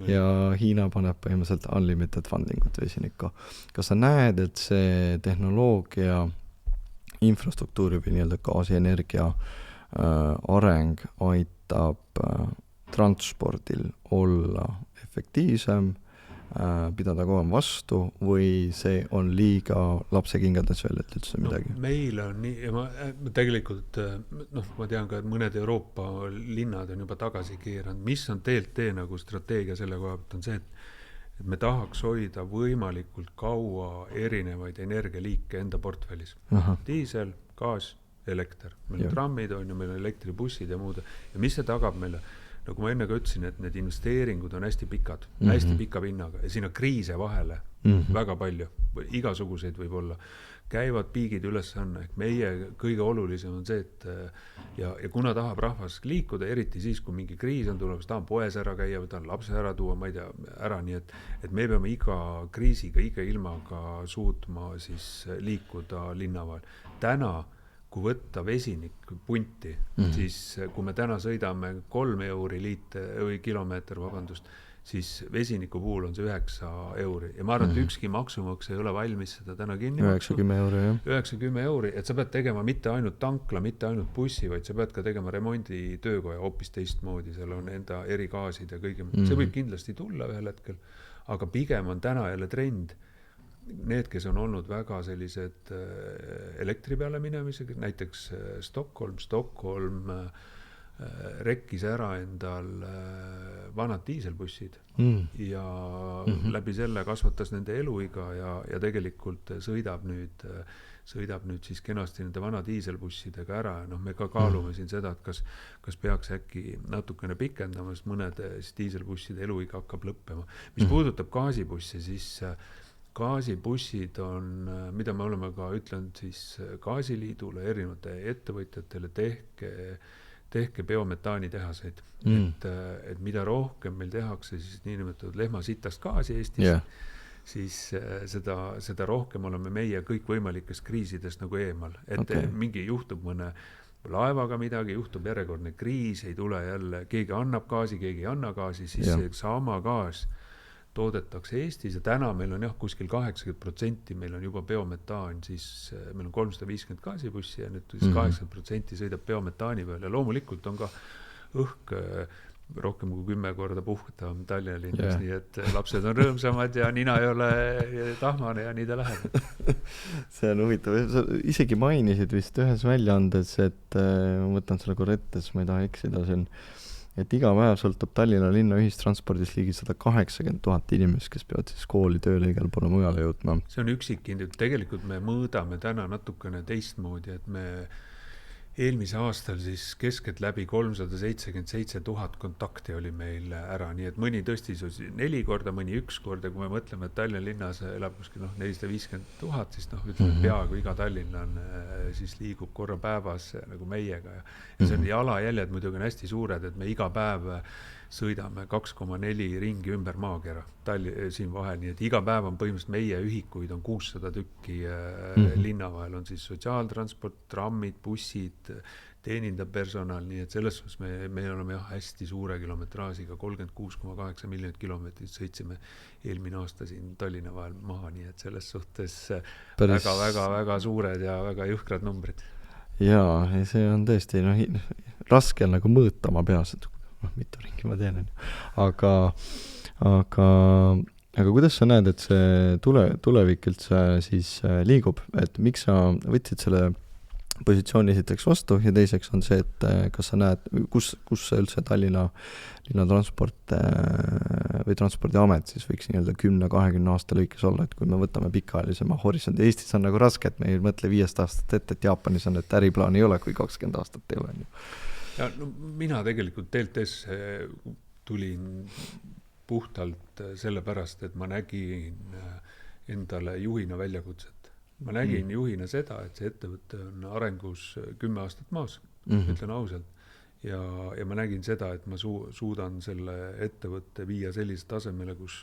ja Hiina paneb põhimõtteliselt unlimited fundingut vesinikku. Kas sa näed, et see tehnoloogia infrastruktuuri või nii-öelda gaasienergia areng aitab transpordil olla efektiivsem, pidada kauem vastu või see on liiga lapsekingades veel, et üldse midagi? Meil on nii, ja ma tegelikult, ma tean ka, et mõned Euroopa linnad on juba tagasi keeranud. Mis on TLT nagu strateegia selle koha pealt on see, et me tahaks hoida võimalikult kaua erinevaid energialiike enda portfellis. Diisel, gaas, elekter. Meil on trammid, on ju, meil on elektribussid ja muud. Ja mis see tagab meile? Nagu ma enne ka ütlesin, et need investeeringud on hästi pikad, hästi pika pinnaga ja siin on kriise vahele väga palju, igasuguseid võib olla. Käivad piigid üles-anna, ehk meie kõige olulisem on see, et ja kuna tahab rahvas liikuda, eriti siis, kui mingi kriis on tulemas, tahan poes ära käia või tahan lapse ära tuua, ma ei tea, ära, nii et me peame iga kriisiga, iga ilmaga suutma siis liikuda linna vahel. Täna kui võtta vesinik punti, siis kui me täna sõidame 3 euri kilomeeter, siis vesiniku puhul on see 9 euri ja ma arvan, et ükski maksumaksja ei ole valmis seda täna kinni 9-10 euri, jah. 9-10 euri, et sa pead tegema mitte ainult tankla, mitte ainult bussi, vaid sa pead ka tegema remonditöökoja hoopis teistmoodi, seal on enda erigaasid ja kõige, see võib kindlasti tulla ühel hetkel, aga pigem on täna jälle trend, need, kes on olnud väga sellised elektri peale minemisega, näiteks Stockholm rekkis ära endal vanad diiselbussid ja läbi selle kasvatas nende eluiga ja tegelikult sõidab nüüd siis kenasti nende vana diiselbussidega ära ja me ka kaalume siin seda, et kas peaks äkki natukene pikendama, sest mõnede diiselbusside eluiga hakkab lõppema. Mis puudutab gaasibussi, siis gaasibussid on, mida me oleme ka ütlenud siis Gaasiliidule, erinevate ettevõtjatele, tehke biometaani tehaseid, et mida rohkem meil tehakse siis niinimetatud lehmasitast gaasi Eestis, siis seda rohkem oleme meie kõikvõimalikest kriisidest nagu eemal, et mingi juhtub mõne laevaga midagi, juhtub järjekordne kriis, ei tule jälle, keegi annab gaasi, keegi ei anna gaasi, siis see sama gaas toodetakse Eestis ja täna meil on kuskil 80% meil on juba biometaan, siis meil on 350 gaasibussi ja nüüd siis 80% sõidab biometaani peal ja loomulikult on ka õhk rohkem kui 10 korda puhtam Tallinna linnas, nii et lapsed on rõõmsamad ja nina ei ole tahmane ja nii ta läheb. See on huvitav, sa isegi mainisid vist ühes väljaandes, et ma võtan selle korra ette, siis ma ei taha eksida, see on et iga päev sõltub Tallinna linna ühistranspordis ligi 180 000 inimest, kes peavad siis kooli tööle igal poole mujale jõudma. See on üksikindiviid. Tegelikult me mõõdame täna natukene teistmoodi, et me eelmise aastal siis keskelt läbi 377 000 kontakti oli meil ära, nii et mõni tõstis 4 korda, mõni 1 korda, kui me mõtleme, et Tallinna linnas elab kuskil 450 000, siis ütleme, peaaegu iga tallinlane siis liigub korra päevas nagu meiega ja see on jalajäljed muidugi on hästi suured, et me iga päev sõidame 2,4 ringi ümber maakera siin vahel, nii et iga päev on põhimõtteliselt meie ühikuid on 600 tükki linna vahel, on siis sotsiaaltransport, trammid, bussid, teenindav personal, nii et selles suhtes me oleme hästi suure kilometraažiga, 36,8 miljonit kilomeetrit sõitsime eelmine aasta siin Tallinna vahel maha, nii et selles suhtes väga suured ja väga jõhkrad numbrid. Jaa, see on tõesti raske on nagu mõõta oma peas, et mitu ringi ma teen. Aga kuidas sa näed, et see tulevik üldse siis liigub, et miks sa võtsid selle positsiooni esiteks vastu ja teiseks on see, et kas sa näed, kus üldse Tallinna linnatransport või Transpordiamet siis võiks 10-20 aasta lõikes olla, et kui me võtame pikaajalisema horisondi. Eestis on nagu raske, et me ei mõtle 5 aastat ette, et Jaapanis on, et äriplaan ei ole, kui 20 aastat ei ole. Ja, mina tegelikult TLT-s tulin puhtalt sellepärast, et ma nägin endale juhina väljakutset. Ma nägin juhina seda, et see ettevõte on arengus 10 aastat maas, ütlen ausalt. Ja ma nägin seda, et ma suudan selle ettevõtte viia sellise tasemele, kus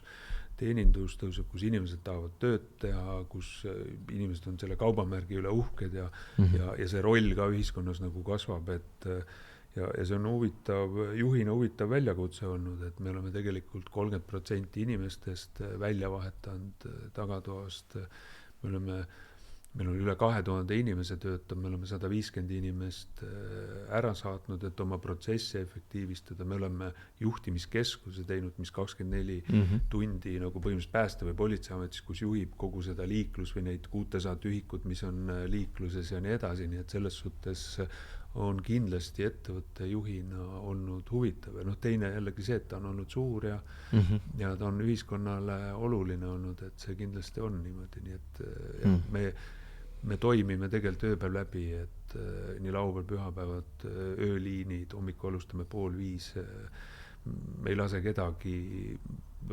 teenindus tõuseb, kus inimesed tahavad tööd teha, kus inimesed on selle kaubamärgi üle uhked ja see roll ka ühiskonnas nagu kasvab, ja see on juhina huvitav väljakutse olnud, et me oleme tegelikult 30% inimestest välja vahetanud tagatoast, meil on üle 2000 inimese töötab, me oleme 150 inimest ära saatnud, et oma protsessi efektiivistada, me oleme juhtimiskeskuse teinud, mis 24 tundi nagu põhimõtteliselt pääste või politseiametis, kus juhib kogu seda liiklus või neid 600 ühikut, mis on liikluses ja nii edasi, nii et selles suhtes on kindlasti ettevõtte juhina olnud huvitav. Ja teine jällegi see, et ta on olnud suur ja ta on ühiskonnale oluline olnud, et see kindlasti on niimoodi. Nii et me toimime tegelikult ööpäev läbi, et nii laupäeval, pühapäevad, ööliinid, hommikul alustame 4:30. Me ei lase kedagi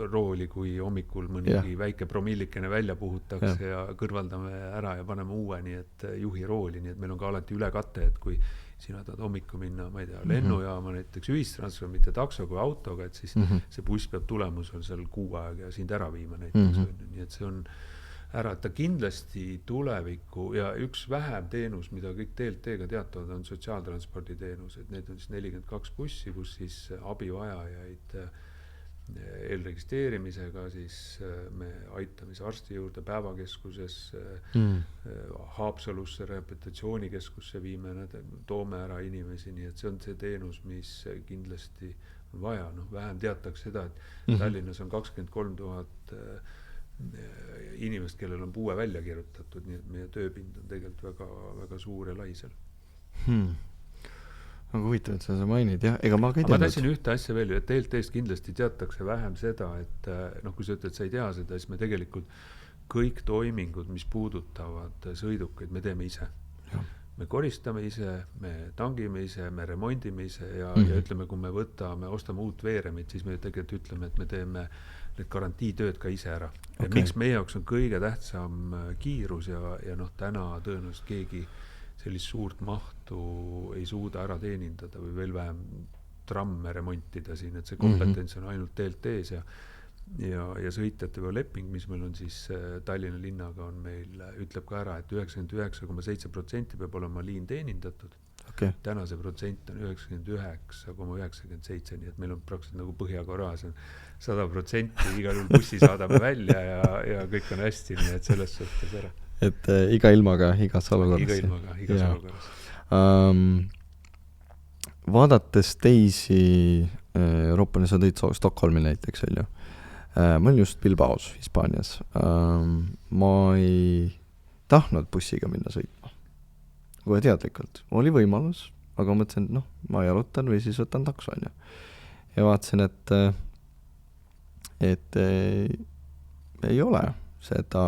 rooli, kui hommikul mõnigi väike promillikene välja puhutakse ja kõrvaldame ära ja paneme uue, nii et juhi rooli, nii et meil on ka alati ülekatte, et kui sina tahad hommikul minna, ma ei tea, lennujaama näiteks ühistransport, mitte takso kui autoga, et siis see buss peab tulemusel seal 6 aega ja sind ära viima näiteks. Nii et see on ära, et ta kindlasti tuleviku ja üks vähem teenus, mida kõik TLT-ga teatavad, on sotsiaaltranspordi teenus, et need on siis 42 bussi, kus siis abivajajaid eelregistreerimisega, siis me aitame arsti juurde päevakeskuses, Haapsalusse rehabilitatsioonikeskusse viime, toome ära inimesi, nii et see on see teenus, mis kindlasti on vaja. Vähem teatakse seda, et Tallinnas on 23 000 inimest, kellel on puue välja kirjutatud, nii et meie tööpind on tegelikult väga, väga suur ja lai seal. Aga huvitav, et sa mainid, jah, ega ma ka ei teadnud. Ma tahtsin ühte asja veel, et TLT-st kindlasti teatakse vähem seda, et kui sa ütled, sa ei tea seda, siis me tegelikult kõik toimingud, mis puudutavad sõidukeid, me teeme ise. Ja. Me koristame ise, me tangime ise, me remondime ise ja ütleme, kui me ostame uut veeremit, siis me tegelikult ütleme, et me teeme need garantiitööd ka ise ära. Okay. Ja miks meie jaoks on kõige tähtsam kiirus ja täna tõenäoliselt keegi sellist suurt mahtu ei suuda ära teenindada või veel vähem tramme remontida siin, et see kompetents on ainult TLT-s ja sõitjate või leping, mis meil on siis Tallinna linnaga on meil, ütleb ka ära, et 99,7% peab olema liin teenindatud. Okay. Täna see protsent on 99,97, nii et meil on praktiliselt nagu Põhja-Koreas on 100%, igal juhul bussi saadame välja ja kõik on hästi, nii et selles suhtes ära. Et iga ilmaga, igas olukorras. Iga ilmaga, igas olukorras. Vaadates teisi Euroopa, sa tõid Stockholmi näiteks, on ju. Ma olin just Bilbaos, Hispaanias. Ma ei tahtnud bussiga minna sõitma. Kohe teadlikult. Oli võimalus, aga mõtlesin, et ma jalutan või siis võtan takso, on ju. Ja vaatasin, et ei ole seda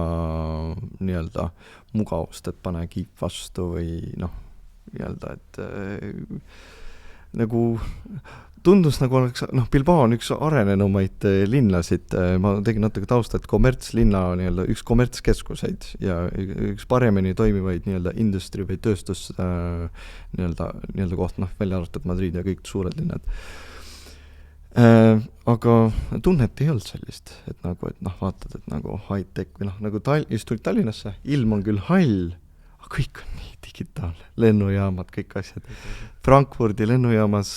nii-öelda mugavust, et pane kiip vastu või nii-öelda, et nagu tundus nagu oleks, Bilbao on üks arenenumaid linnasid, ma tegin natuke tausta, et kommertslinna nii-öelda üks kommertskeskuseid ja üks paremini toimivaid nii-öelda industry või tööstus nii-öelda koht, välja arvatud Madrid ja kõik suured linnad. Aga tunnet ei olnud sellist, et vaatad, et nagu high-tech või nagu just tulid Tallinnasse, ilm on küll hall, aga kõik on nii digitaalne, lennujaamad, kõik asjad. Frankfurdi lennujaamas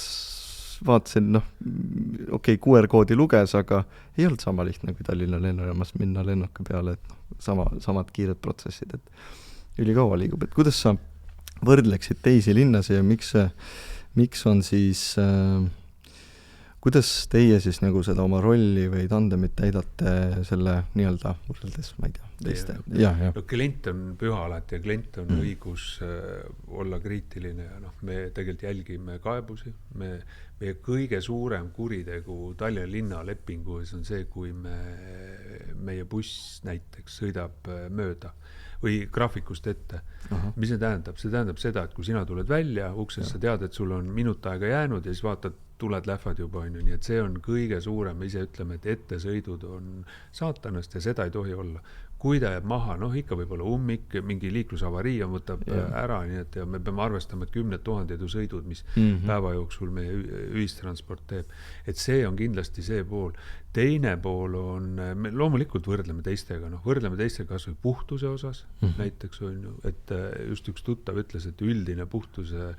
vaatasin, QR-koodi luges, aga ei olnud sama lihtne kui Tallinna lennujaamas minna lennuka peale, et samad kiired protsessid, et ülikaua liigub. Et kuidas sa võrdleksid teisi linnasi ja miks on siis kuidas teie siis nagu seda oma rolli või tandemit täidate selle nii-öelda võrreldes, ma ei tea, teiste? Klient on püha alati ja klient on õigus olla kriitiline ja me tegelikult jälgime kaebusi. Meie kõige suurem kuritegu Tallinna linna lepingus on see, kui meie buss näiteks sõidab mööda või graafikust ette. Mis see tähendab? See tähendab seda, et kui sina tuled välja uksest, sa tead, et sul on minut aega jäänud ja siis vaatad, tuled lähvad juba, nii et see on kõige suurem, me ise ütleme, et ettesõidud on saatanast ja seda ei tohi olla. Kui ta jääb maha, ikka võib olla ummik, mingi liiklusavarii on võtab ära, nii et ja me peame arvestama, et 10 000 sõidud, mis päeva jooksul meie ühistransport teeb. Et see on kindlasti see pool. Teine pool on, me loomulikult võrdleme teistega kas või puhtuse osas, näiteks on ju, et just üks tuttav ütles, et üldine puhtuse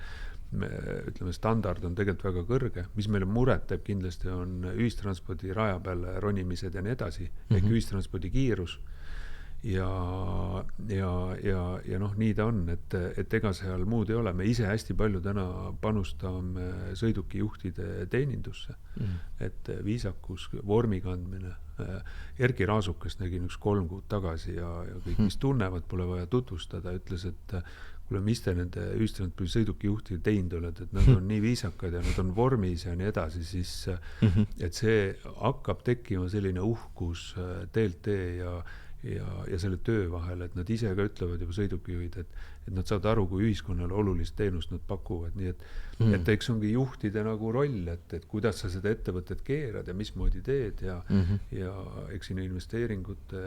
ütleme, standard on tegelikult väga kõrge, mis meile muret teeb kindlasti on ühistranspordi raja peale ronimised ja nii edasi, ehk ühistranspordi kiirus ja nii ta on, et ega seal muud ei ole, me ise hästi palju täna panustame sõidukijuhtide teenindusse, et viisakus, vormi kandmine, Erki Raasukast nägin 3 kuud tagasi ja kõik, mis tunnevad, pole vaja tutvustada, ütles, et kuule, mis te nende ühistranspordi sõidukijuhtide teinud oled, et nad on nii viisakad ja nad on vormis ja nii edasi, siis et see hakkab tekkima selline uhkus TLT ja selle töö vahel, et nad ise ka ütlevad juba sõidukijuhid, et nad saavad aru, kui ühiskonnale olulist teenust nad pakuvad, nii et eks ongi juhtide nagu roll, et kuidas sa seda ettevõtet keerad ja mismoodi teed ja eks sinna investeeringute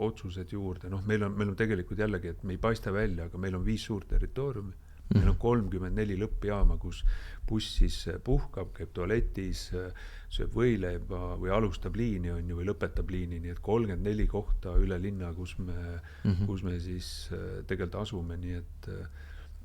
otsused juurde, meil on tegelikult jällegi, et me ei paista välja, aga meil on 5 suurt territooriumi, meil on 34 lõppjaama, kus buss siis puhkab, käib tualetis, sööb võileiba või alustab liini on ju, või lõpetab liini, nii et 34 kohta üle linna, kus me siis tegelikult asume, nii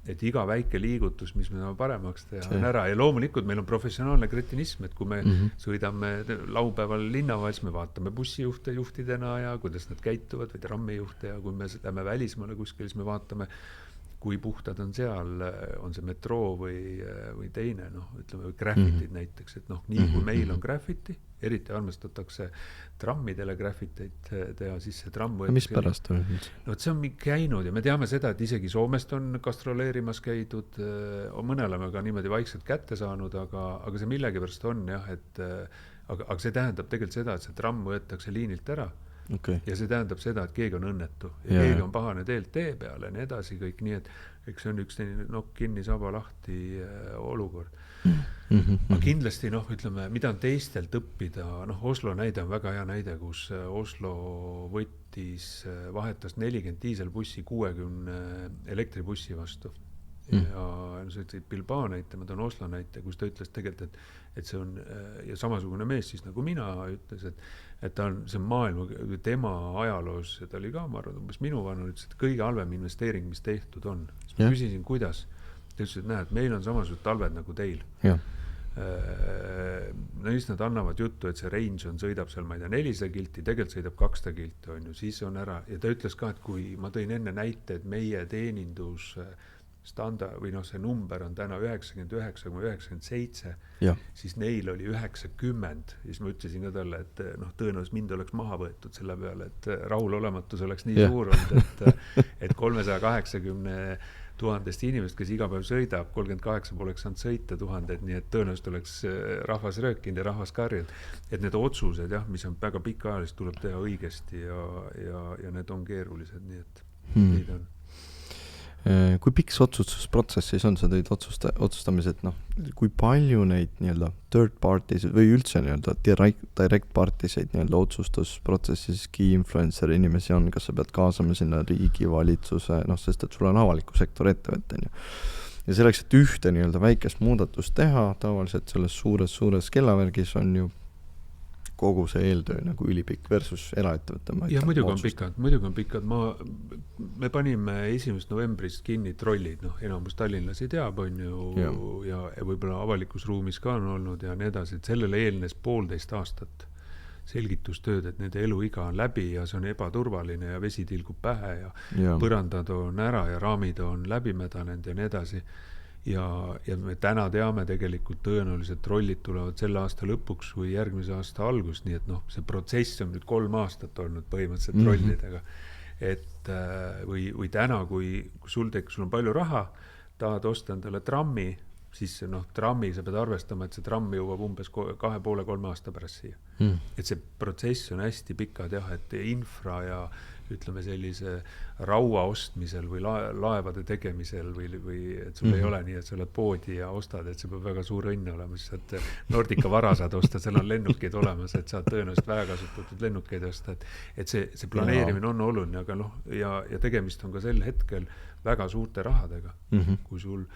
et iga väike liigutus, mis me paremaks teha, on ära. Ja loomulikult meil on professionaalne kretinism, et kui me sõidame laupäeval linnavahel, siis me vaatame bussijuhte juhtidena ja kuidas nad käituvad või trammijuhte, ja kui me lähme välismaale kuskil, siis me vaatame, kui puhtad on seal, on see metroo või teine, ütleme, graffitid näiteks, et nii kui meil on graffiti, eriti armastatakse trammidele graffiteid teha, siis see tramm võetakse. Mis pärast on? See on käinud ja me teame seda, et isegi Soomest on gastroleerimas käidud, mõne oleme ka niimoodi vaikselt kätte saanud, aga see millegipärast on jah, et aga see tähendab tegelikult seda, et see tramm võetakse liinilt ära. Okay. Ja see tähendab seda, et keegi on õnnetu ja keegi on pahane teelt tee peale ja nii edasi kõik, nii et eks see on üks nokk kinni, saba lahti olukord. Aga kindlasti, ütleme, mida on teistelt õppida, Oslo näide on väga hea näide, kus Oslo vahetas 40 diiselbussi 60 elektribussi vastu. Ja see Bilbao näite, ma toon Oslo näite, kus ta ütles tegelikult, et see on, ja samasugune mees siis nagu mina ütles, et see on maailma, tema ajaloos, ja ta oli ka, ma arvan, umbes minu vanur, ütles, et kõige halvem investeering, mis tehtud on. Siis ma küsisin, kuidas? Ta ütles, et näed, meil on samasugused talved nagu teil. Siis nad annavad juttu, et see range sõidab seal, ma ei tea, 400 kilti, tegelikult sõidab 200 kilti, on ju, siis on ära. Ja ta ütles ka, et kui ma tõin enne näite, et meie teenindus standard või see number on täna 99,97, siis neil oli 90. Siis ma ütlesin ka talle, et tõenäoliselt mind oleks maha võetud selle peale, et rahulolematus oleks nii suur olnud, et 380 000 inimest, kes iga päev sõidab, 38 poleks saanud sõita 1000, nii et tõenäoliselt oleks rahvas röökinud ja rahvas karjud. Et need otsused, mis on väga pikaajalist, tuleb teha õigesti ja need on keerulised, nii et neid on. Kui pikk see otsustusprotsess siis on, sa tõid otsustamised, kui palju neid nii-öelda third parties või üldse nii-öelda direct partiseid nii-öelda otsustusprotsessis key influencer inimesi on, kas sa pead kaasama sinna riigi, valitsuse, sest et sul on avaliku sektori ettevõtte, ja selleks, et ühte nii-öelda väikest muudatust teha, tavaliselt selles suures kellavärgis on ju kogu see eeltöö nagu ülipikk versus eraettevõtte. Ja muidugi on pikad. Me panime 1. novembrist kinni trollid, enamus tallinlasi teab, on ju, ja võib-olla avalikus ruumis ka on olnud ja nii edasi, et sellele eelnes 1,5 aastat selgitustööd, et nende eluiga on läbi ja see on ebaturvaline ja vesi tilgub pähe ja põrandad on ära ja raamid on läbi mädanenud ja nii edasi. Ja me täna teame tegelikult tõenäoliselt trollid tulevad selle aasta lõpuks või järgmise aasta algus, nii et see protsess on nüüd 3 aastat olnud põhimõtteliselt trollidega. Et või täna, kui sul on palju raha, tahad osta endale trammi, siis trammi sa pead arvestama, et see tramm jõuab umbes 2,5-3 aasta pärast siia. Et see protsess on hästi pikad et infra ja ütleme sellise raua ostmisel või laevade tegemisel või et sul ei ole nii, et sa oled poodi ja ostad, et see peab väga suur õnn olema, siis saad Nordica vara saad osta, seal on lennukeid olemas, et saad tõenäoliselt väga kasutatud lennukeid osta, et see planeerimine on oluline, aga ja tegemist on ka sel hetkel väga suurte rahadega, kui sul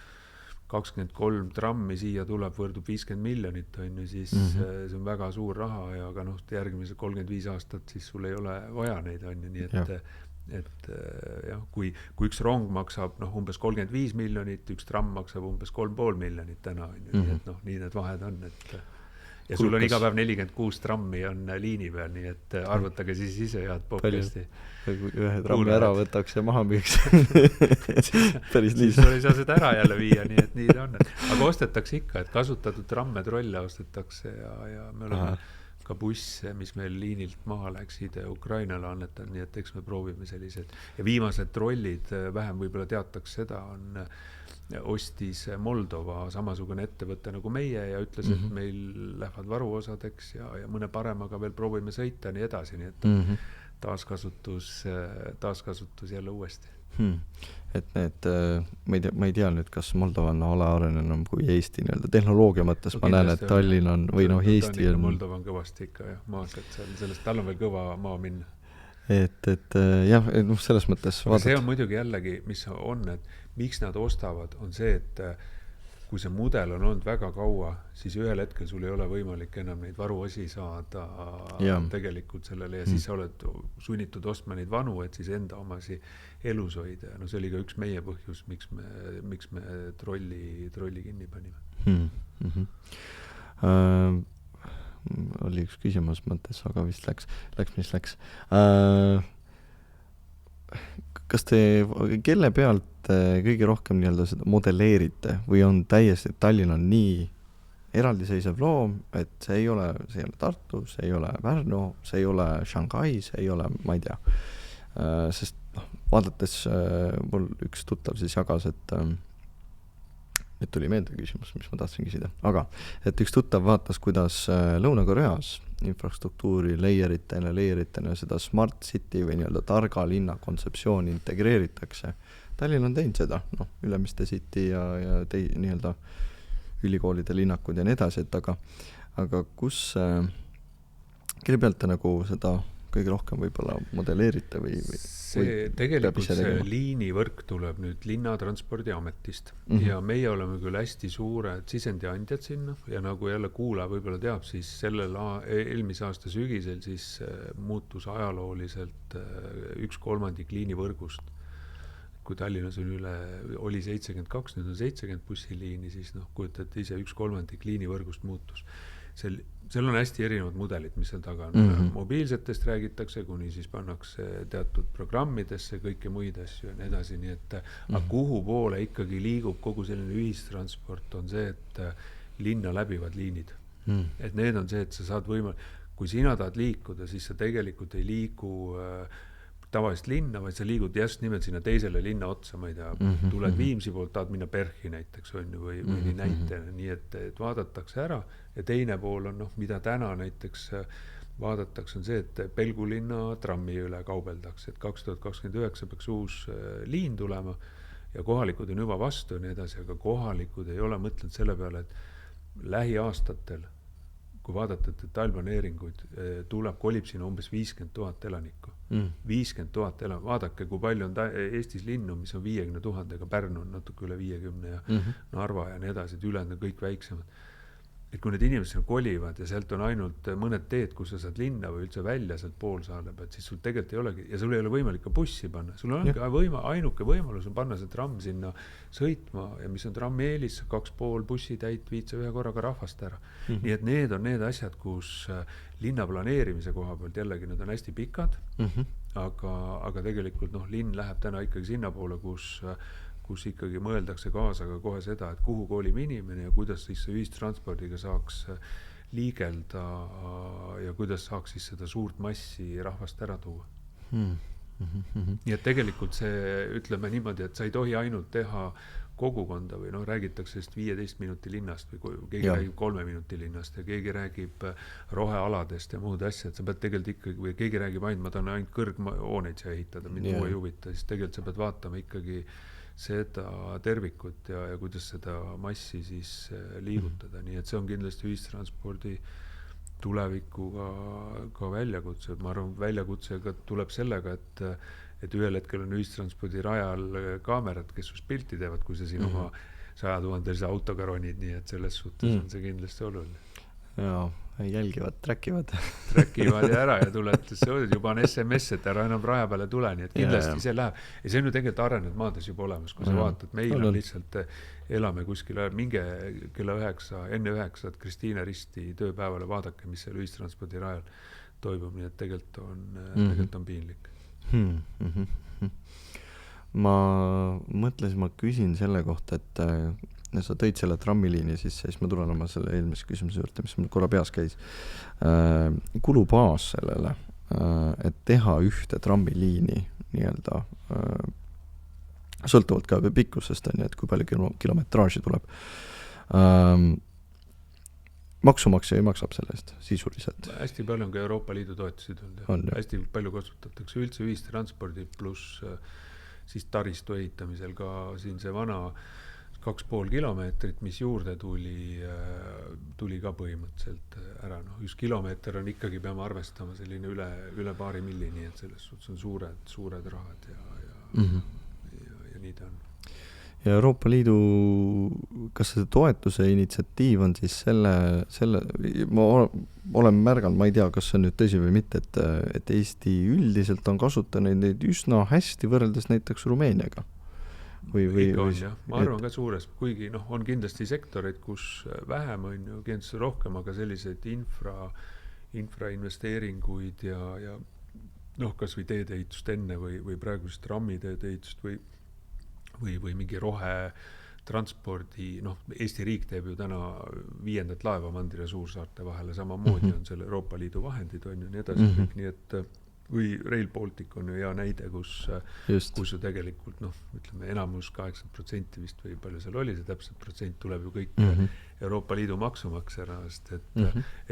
23 trammi siia tuleb, võrdub 50 miljonit, on ju, siis see on väga suur raha ja aga järgmise 35 aastat siis sul ei ole vaja neid, on ju, nii et kui üks rong maksab umbes 35 miljonit, üks tramm maksab umbes 3,5 miljonit täna, on ju, nii et nii need vahed on, et ja sul on iga päev 46 trammi on liini peal, nii et arvutage siis ise head podcasti. Ühe trammi ära võtaks ja maha müüks. Päris nii. Siis ei saa seda ära jälle viia, nii et nii ta on. Aga ostetakse ikka, et kasutatud tramme, trolle ostetakse ja me oleme ka busse, mis meil liinilt maha läksid Ukrainale annetanud, nii et eks me proovime sellised. Ja viimased trollid, vähem võib-olla teataks seda, ostis Moldova samasugune ettevõte nagu meie ja ütles, et meil lähevad varuosadeks ja mõne paremaga veel proovime sõita nii edasi, nii et taaskasutus jälle uuesti. Et need, ma ei tea nüüd, kas Moldova on alarenenum kui Eesti nii-öelda tehnoloogia mõttes, ma näen, et Tallinn on või Eesti on. Moldova on kõvasti ikka maased sellest, tal on veel kõva maa minna. Et jah, selles mõttes vaadata. See on muidugi jällegi, mis on, et miks nad ostavad, on see, et kui see mudel on olnud väga kaua, siis ühel hetkel sul ei ole võimalik enam neid varuosi saada tegelikult sellele ja siis sa oled sunnitud ostma neid vanu, et siis enda omasi elus hoida. No see oli ka üks meie põhjus, miks me trolli kinni panime. Oli üks küsimus mõttes, aga vist läks. Kas te kelle pealt kõige rohkem nii-öelda seda modelleerite või on täiesti, et Tallinn on nii eraldiseisev loom, et see ei ole Tartu, see ei ole Pärnu, see ei ole Shanghai, see ei ole, ma ei tea. Sest vaadates mul üks tuttav siis jagas, et tuli meelde küsimus, mis ma tahtsin küsida. Aga, et üks tuttav vaatas, kuidas Lõuna-Koreas infrastruktuuri leieritena seda smart city või nii-öelda targa linna kontseptsiooni integreeritakse. Tallinn on teinud seda, Ülemiste city ja nii-öelda ülikoolide linnakud ja nii edasi, et aga kus, kelle pealt te nagu seda kõige rohkem võib-olla modelleerite või see tegelikult see liinivõrk tuleb nüüd Linnatranspordiametist ja meie oleme küll hästi suured sisendiandjad sinna ja nagu jälle kuulaja võib-olla teab, siis eelmise aasta sügisel siis muutus ajalooliselt 1/3 liinivõrgust. Kui Tallinnas oli 72, nüüd on 70 bussiliini, siis kujutate ise 1/3 liinivõrgust muutus. Seal on hästi erinevad mudelid, mis seal taga on. Mobiilsetest räägitakse, kuni siis pannakse teatud programmidesse, kõike muid asju ja nii edasi, nii et aga kuhu poole ikkagi liigub kogu selline ühistransport on see, et linna läbivad liinid. Et need on see, et sa saad kui sina tahad liikuda, siis sa tegelikult ei liigu tavalist linna, vaid sa liigud just nimelt sinna teisele linna otsa, ma ei tea, tuled Viimsi poolt, tahad minna Perhi näiteks on ju, või nii näitena, nii et vaadatakse ära ja teine pool on, mida täna näiteks vaadatakse on see, et Pelgu linna trammi üle kaubeldakse, et 2029 peaks uus liin tulema ja kohalikud on juba vastu ja nii edasi, aga kohalikud ei ole mõtlenud selle peale, et lähiaastatel, kui vaadata detailplaneeringuid, kolib sinna umbes 50 000 elanikku. 50 000 elanikku. Vaadake, kui palju on Eestis linnu, mis on 50 000, Pärnu on natuke üle 50 ja Narva ja nii edasi, et ülejäänud on kõik väiksemad. Et kui need inimesed kolivad ja sealt on ainult mõned teed, kus sa saad linna või üldse välja sealt poolsaale pealt, siis sul tegelikult ei olegi, ja sul ei ole võimalik ka bussi panna. Sul on ainuke võimalus on panna see tramm sinna sõitma ja mis on trammi eelis, 2,5 bussitäit viid sa ühe korraga rahvast ära. Nii et need on need asjad, kus linna planeerimise koha pealt jällegi need on hästi pikad, aga tegelikult linn läheb täna ikkagi sinna poole, kus ikkagi mõeldakse kaasa ka kohe seda, et kuhu kolib inimene ja kuidas siis ühistranspordiga saaks liigelda ja kuidas saaks siis seda suurt massi rahvast ära tuua. Nii et tegelikult see, ütleme niimoodi, et sa ei tohi ainult teha kogukonda või räägitakse 15 minuti linnast või keegi räägib 3 minuti linnast ja keegi räägib rohealadest ja muud asja, et sa pead tegelikult ikkagi, või keegi räägib ainult, ma tahan ainult kõrghooneid siia ehitada, mind muu ei huvita, siis tegelikult sa pead vaatama ikkagi seda tervikut ja kuidas seda massi siis liigutada. Nii et see on kindlasti ühistranspordi tulevikuga ka väljakutse. Ma arvan, väljakutsega tuleb sellega, et ühel hetkel on ühistranspordi rajal kaamerad, kes sus pilti teevad, kui sa siin oma 100 000 autoga ronid, nii et selles suhtes on see kindlasti oluline. Jaa, jälgivad, trackivad ja ära ja tuled, juba on SMS, et ära enam raja peale tule, nii et kindlasti see läheb. Ja see on ju tegelikult arenenud maades juba olemas, kui sa vaatad, meil on lihtsalt, elame kuskil, minge kella 9, enne 9, Kristiine Risti tööpäevale, vaadake, mis seal ühistranspordi rajal toimub, nii et tegelikult on piinlik. Ma mõtlesin, ma küsin selle kohta, et sa tõid selle trammiliini sisse, siis ma tulen oma selle eelmise küsimuse juurde, mis mul korra peas käis. Kulubaas sellele, et teha ühte trammiliini nii-öelda sõltuvalt ka pikkusest, et kui palju kilometraaži tuleb. Maksumaksja ei maksab selle eest sisuliselt. Hästi palju on ka Euroopa Liidu toetusid olnud. Hästi palju kasutatakse üldse ühistranspordi pluss siis taristu ehitamisel ka siin see vana 2,5 kilomeetrit, mis juurde tuli ka põhimõtteliselt ära. Üks kilomeeter on ikkagi, peame arvestama selline üle paari millini, et selles suhtes on suured rahad ja nii ta on. ja Euroopa Liidu, kas see toetuse initsiatiiv on siis ma olen märganud, ma ei tea, kas see on nüüd tõsi või mitte, et Eesti üldiselt on kasutanud neid üsna hästi võrreldes näiteks Rumeeniaga. Ikka on jah, ma arvan ka suures, kuigi on kindlasti sektoreid, kus vähem on ju, kindlasti rohkem, aga selliseid infrainvesteeringuid ja kas või teedeehitust enne või praegust rammiteedeehitust või mingi rohetranspordi, Eesti riik teeb ju täna 5. laeva Mandri ja Suursaarte vahele, samamoodi on selle Euroopa Liidu vahendid on ju nii edasi kõik, nii et või Rail Baltic on ju hea näide, kus ju tegelikult ütleme enamus 80% vist või palju seal oli, see täpselt protsent tuleb ju kõik Euroopa Liidu maksumaksjana,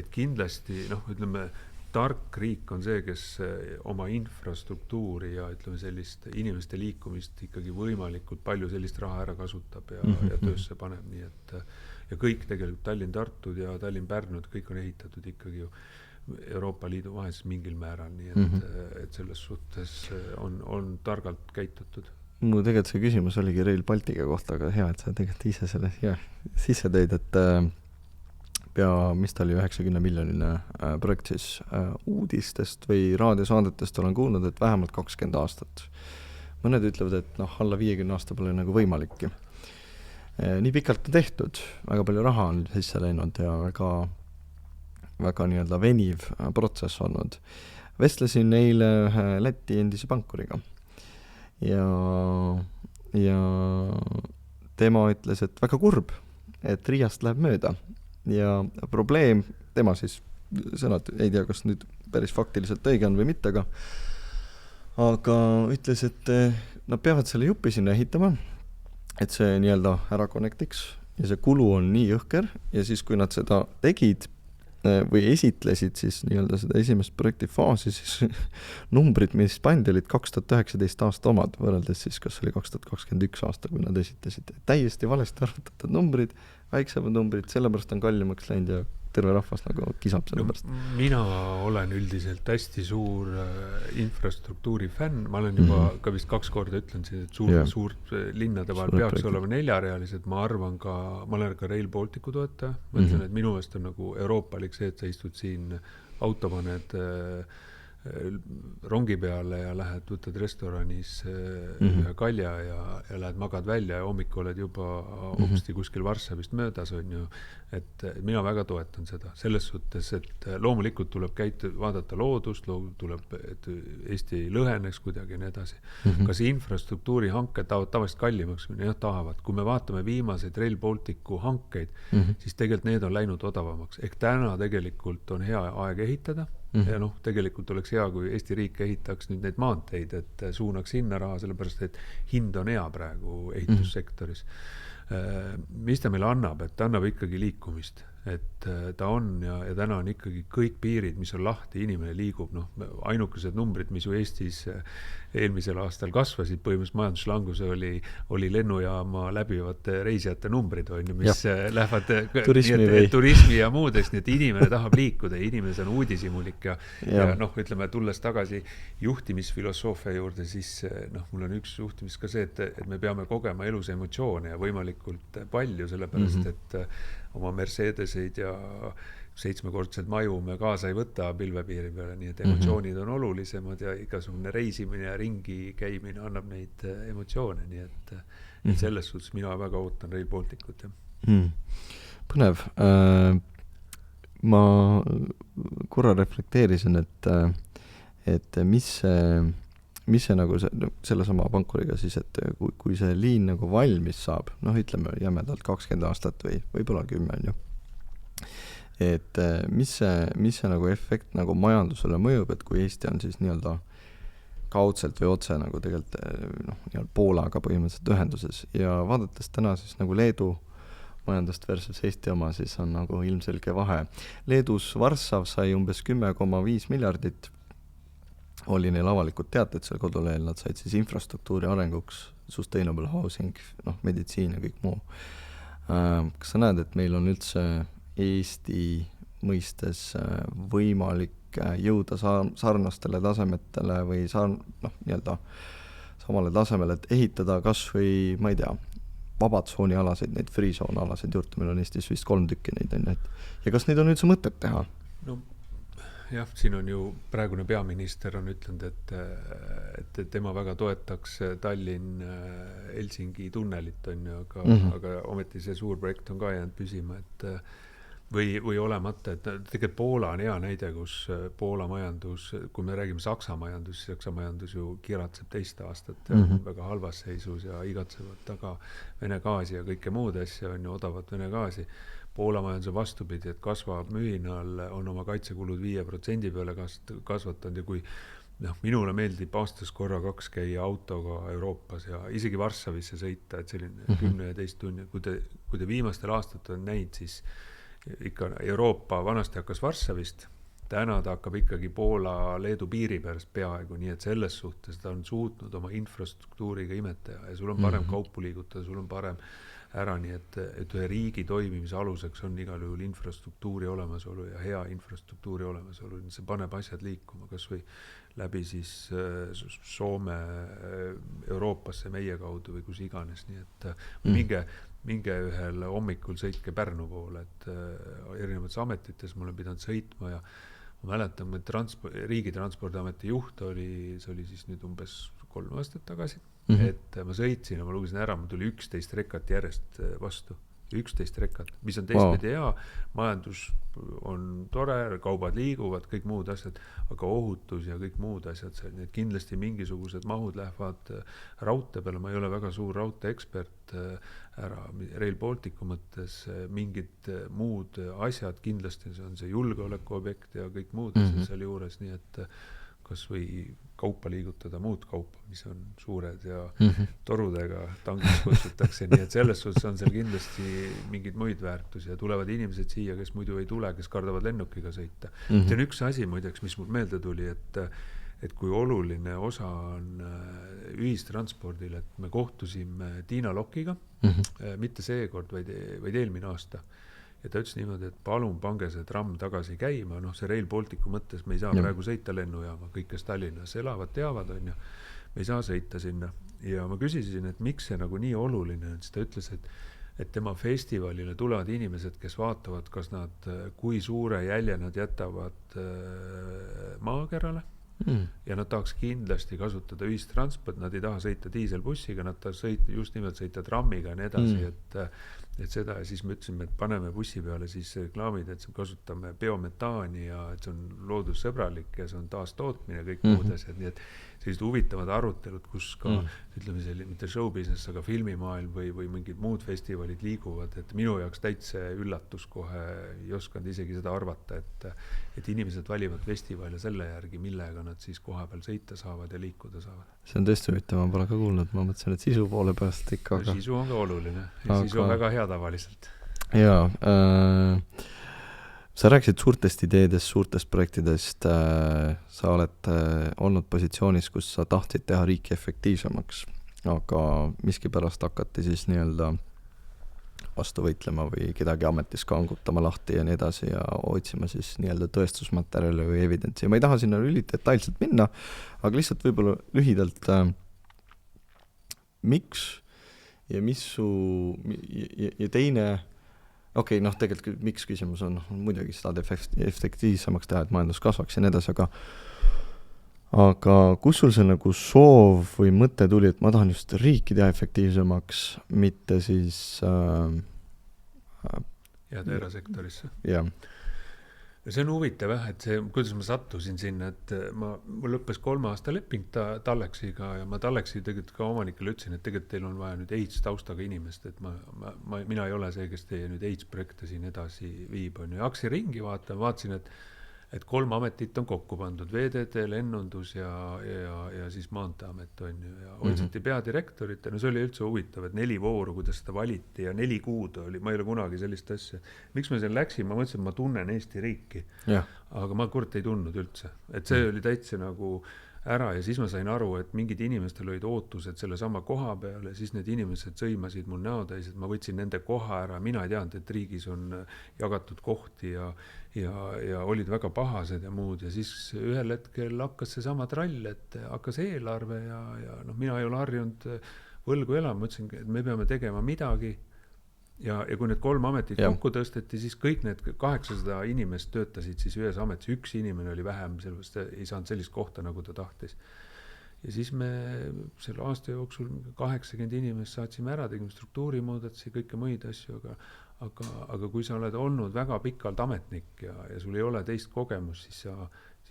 et kindlasti ütleme tark riik on see, kes oma infrastruktuuri ja ütleme sellist inimeste liikumist ikkagi võimalikult palju sellist raha ära kasutab ja töösse paneb, nii et ja kõik tegelikult Tallinn-Tartud ja Tallinn-Pärnud, kõik on ehitatud ikkagi ju Euroopa Liidu vahes mingil määral, nii et selles suhtes on targalt käitutud. Mu tegelikult see küsimus oligi Rail Baltica kohta, aga hea, et sa tegelikult ise selle sisse tõid, et mis ta oli 90 miljonine projekt siis uudistest või raadiosaadetest olen kuulnud, et vähemalt 20 aastat. Mõned ütlevad, et alla 50 aasta pole nagu võimalikki. Nii pikalt on tehtud, väga palju raha on sisse läinud ja väga nii-öelda veniv protsess olnud. Vestlesin eile ühe Läti endise pankuriga ja tema ütles, et väga kurb, et Riiast läheb mööda. Ja probleem, tema siis sõnad, ei tea, kas nüüd päris faktiliselt õige on või mitte, aga ütles, et nad peavad selle jupi sinna ehitama, et see nii-öelda ära connectiks ja see kulu on nii jõhker ja siis, kui nad seda tegid või esitlesid siis nii-öelda seda esimest projekti faasi, siis numbrid, mis pandi, olid 2019 aasta omad, võrreldes siis, kas oli 2021 aasta, kui nad esitasid. Täiesti valesti arvutatud numbrid, väiksemad numbrid, sellepärast on kallimaks läinud ja terve rahvas nagu kisab sellepärast. Mina olen üldiselt hästi suur infrastruktuuri fänn, ma olen juba ka vist 2 korda ütlen siin, et suurt linnade vahel peaks olema 4-realised, ma arvan ka, ma olen ka Rail Balticu toetaja, ma ütlen, et minu meelest on nagu euroopalik see, et sa istud siin auto paned rongi peale ja lähed, võtad restoranis ühe kalja ja lähed magad välja ja hommik oled juba hopsti kuskil Varssavist möödas on ju, et mina väga toetan seda selles suhtes, et loomulikult tuleb vaadata loodust, tuleb, et Eesti lõheneks kuidagi ja nii edasi. Kas infrastruktuuri hanked tavaliselt kallimaks või jah tahavad, kui me vaatame viimaseid Rail Balticu hankeid, siis tegelikult need on läinud odavamaks, ehk täna tegelikult on hea aeg ehitada ja tegelikult oleks hea, kui Eesti riik ehitaks nüüd neid maanteid, et suunaks hinna raha, sellepärast, et hind on hea praegu ehitussektoris. Mis ta meile annab, et ta annab ikkagi liikumist, et ta on ja täna on ikkagi kõik piirid, mis on lahti, inimene liigub, ainukesed numbrid, mis ju Eestis eelmisel aastal kasvasid, põhimõtteliselt majanduslanguse oli lennujaama läbivate reisijate numbrid, mis lähevad turismi ja muudest, nii et inimene tahab liikuda ja inimene on uudishimulik ja ütleme, tulles tagasi juhtimisfilosoofia juurde, siis mul on üks juhtimis ka see, et me peame kogema elus emotsioone ja võimalikult palju, sellepärast, et oma Mercedeseid ja 7-kordset maju me kaasa ei võta pilvepiiri peale, nii et emotsioonid on olulisemad ja igasugune reisimine ja ringi käimine annab neid emotsioone, nii et selles suhtes mina väga ootan Rail Balticut. Põnev. Ma korra reflekteerisin, et mis see nagu selle sama pankuriga siis, et kui see liin nagu valmis saab, ütleme jämedalt 20 aastat või võib-olla 10 on ju, et mis see nagu efekt nagu majandusele mõjub, et kui Eesti on siis nii-öelda kaudselt või otse nagu tegelikult Poolaga põhimõtteliselt ühenduses ja vaadates täna siis nagu Leedu majandust versus Eesti oma, siis on nagu ilmselge vahe. Leedus Varssav sai umbes 10,5 miljardit, oli neil avalikud teated seal kodulehel, nad said siis infrastruktuuri arenguks, sustainable housing, meditsiin ja kõik muu. Kas sa näed, et meil on üldse Eesti mõistes võimalik jõuda sarnastele tasemetele või nii-öelda samale tasemele, et ehitada kas või, ma ei tea, vabatsoonialaseid, neid free zone alaseid juurde, meil on Eestis vist 3 tükki neid on, et ja kas neid on üldse mõtet teha? No jah, siin on ju praegune peaminister on ütlenud, et tema väga toetaks Tallinn-Helsingi tunnelit on ju, aga ometi see suur projekt on ka jäänud püsima, et või olemata, et tegelikult Poola on hea näide, kus Poola majandus, kui me räägime Saksa majandus ju kiratseb 2 aastat väga halvas seisus ja igatsevad taga Vene gaasi ja kõike muud asja on ju odavat Vene gaasi. Poola majanduse vastupidi, et kasvab mühinal, on oma kaitsekulud 5% peale kasvatanud ja kui minule meeldib aastas korra 2 käia autoga Euroopas ja isegi Varssavisse sõita, et selline 10-11 tunni, kui te viimastel aastatel on näinud, siis ikka Euroopa vanasti hakkas Varssavist, täna ta hakkab ikkagi Poola-Leedu piiri pärast peaaegu, nii et selles suhtes ta on suutnud oma infrastruktuuriga imetada ja sul on parem kaupu liigutada, sul on parem ära, nii et ühe riigi toimimise aluseks on igal juhul infrastruktuuri olemasolu ja hea infrastruktuuri olemasolu, see paneb asjad liikuma, kas või läbi siis Soome Euroopasse meie kaudu või kus iganes, nii et minge ühel hommikul sõitke Pärnu poole, et erinevates ametites ma olen pidanud sõitma ja ma mäletan, et Riigitranspordiameti juht see oli siis nüüd umbes 3 aastat tagasi, et ma sõitsin ja ma lugesin ära, mul tuli 11 rekat järjest vastu. 11 rekat, mis on teistpidi hea, majandus on tore, kaubad liiguvad, kõik muud asjad, aga ohutus ja kõik muud asjad, nii et kindlasti mingisugused mahud lähevad raudtee peale, ma ei ole väga suur raudteeekspert ära Rail Balticu mõttes, mingid muud asjad, kindlasti see on see julgeolekuobjekt ja kõik muud asjad seal juures, nii et kas või kaupa liigutada, muud kaupa, mis on suured ja torudega tangis kutsutakse, nii et selles suhtes on seal kindlasti mingid muid väärtusi ja tulevad inimesed siia, kes muidu ei tule, kes kardavad lennukiga sõita. See on üks asi muideks, mis mul meelde tuli, et kui oluline osa on ühistranspordil, et me kohtusime Tiina Lokiga, mitte seekord, vaid eelmine aasta. Ja ta ütles niimoodi, et palun pange see tramm tagasi käima, see Rail Balticu mõttes me ei saa praegu sõita lennujaama, kõik kes Tallinnas elavad, teavad, on ju, me ei saa sõita sinna. Ja ma küsisin, et miks see nagu nii oluline on, siis ta ütles, et tema festivalile tulevad inimesed, kes vaatavad, kas nad, kui suure jälje nad jätavad maakerale ja nad tahaks kindlasti kasutada ühistransport, nad ei taha sõita diiselbussiga, nad tahaks just nimelt sõita trammiga ja nii edasi, et seda ja siis me ütlesime, et paneme bussi peale siis reklaamid, et kasutame biometaani ja et see on loodussõbralik ja see on taastootmine ja kõik muud asjad, nii et sellised huvitavad arutelud, kus ka ütleme selline, mitte showbusiness, aga filmimaailm või mingid muud festivalid liiguvad, et minu jaoks täitsa üllatus kohe, ei osanud isegi seda arvata, et inimesed valivad festivale selle järgi, millega nad siis koha peal sõita saavad ja liikuda saavad. See on tõesti huvitav, ma pole ka kuulnud, ma mõtlesin, et sisu poole pärast ikka. Sisu on ka oluline ja sisu on väga hea tavaliselt. Jaa, sa rääkisid suurtest ideedest, suurtest projektidest, sa oled olnud positsioonis, kus sa tahtsid teha riiki efektiivsemaks, aga miskipärast hakati siis nii-öelda vastu võitlema või kedagi ametis kangutama lahti ja nii edasi ja otsima siis nii-öelda tõestusmaterjali või evidentsi. Ma ei taha sinna detailselt minna, aga lihtsalt võib-olla lühidalt miks ja mis su ja teine tegelikult miks küsimus on muidugi seda efektiivsemaks teha, et majandus kasvaks ja nii edasi, aga kus sul see nagu soov või mõte tuli, et ma tahan just riiki teha efektiivsemaks, mitte siis jääda erasektorisse? Jah. Ja see on huvitav, et see, kuidas ma sattusin sinna, et mul lõppes 3 aasta leping Tallexiga ja ma Tallexi tegelikult ka omanikele ütlesin, et tegelikult teil on vaja nüüd ehitustaustaga inimest, et mina ei ole see, kes teie nüüd ehitusprojekte siin edasi viib, on ju. Hakkasin ringi vaatasin, et 3 ametit on kokku pandud, VDT, lennundus ja siis Maanteeamet on ju, ja otsiti peadirektorit, no see oli üldse huvitav, et 4 vooru, kuidas seda valiti ja 4 kuud oli, ma ei ole kunagi sellist asja. Miks ma siin läksin, ma mõtlesin, et ma tunnen Eesti riiki, aga ma kord ei tundnud üldse, et see oli täitsa nagu ära ja siis ma sain aru, et mingid inimestel olid ootused selle sama koha peale, siis need inimesed sõimasid mul näotäis, et ma võtsin nende koha ära, mina ei teadnud, et riigis on jagatud kohti ja olid väga pahased ja muud ja siis ühel hetkel hakkas see sama trall, et hakkas eelarve ja mina ei ole harjunud võlgu elama, mõtlesin, et me peame tegema midagi ja kui need 3 ametit kokku tõsteti, siis kõik need 800 inimest töötasid siis ühes ametis, üks inimene oli vähem, sellepärast ei saanud sellist kohta, nagu ta tahtis. Ja siis me selle aasta jooksul 80 inimest saatsime ära, tegime struktuurimuudatusi, kõike muid asju, aga kui sa oled olnud väga pikalt ametnik ja sul ei ole teist kogemus, siis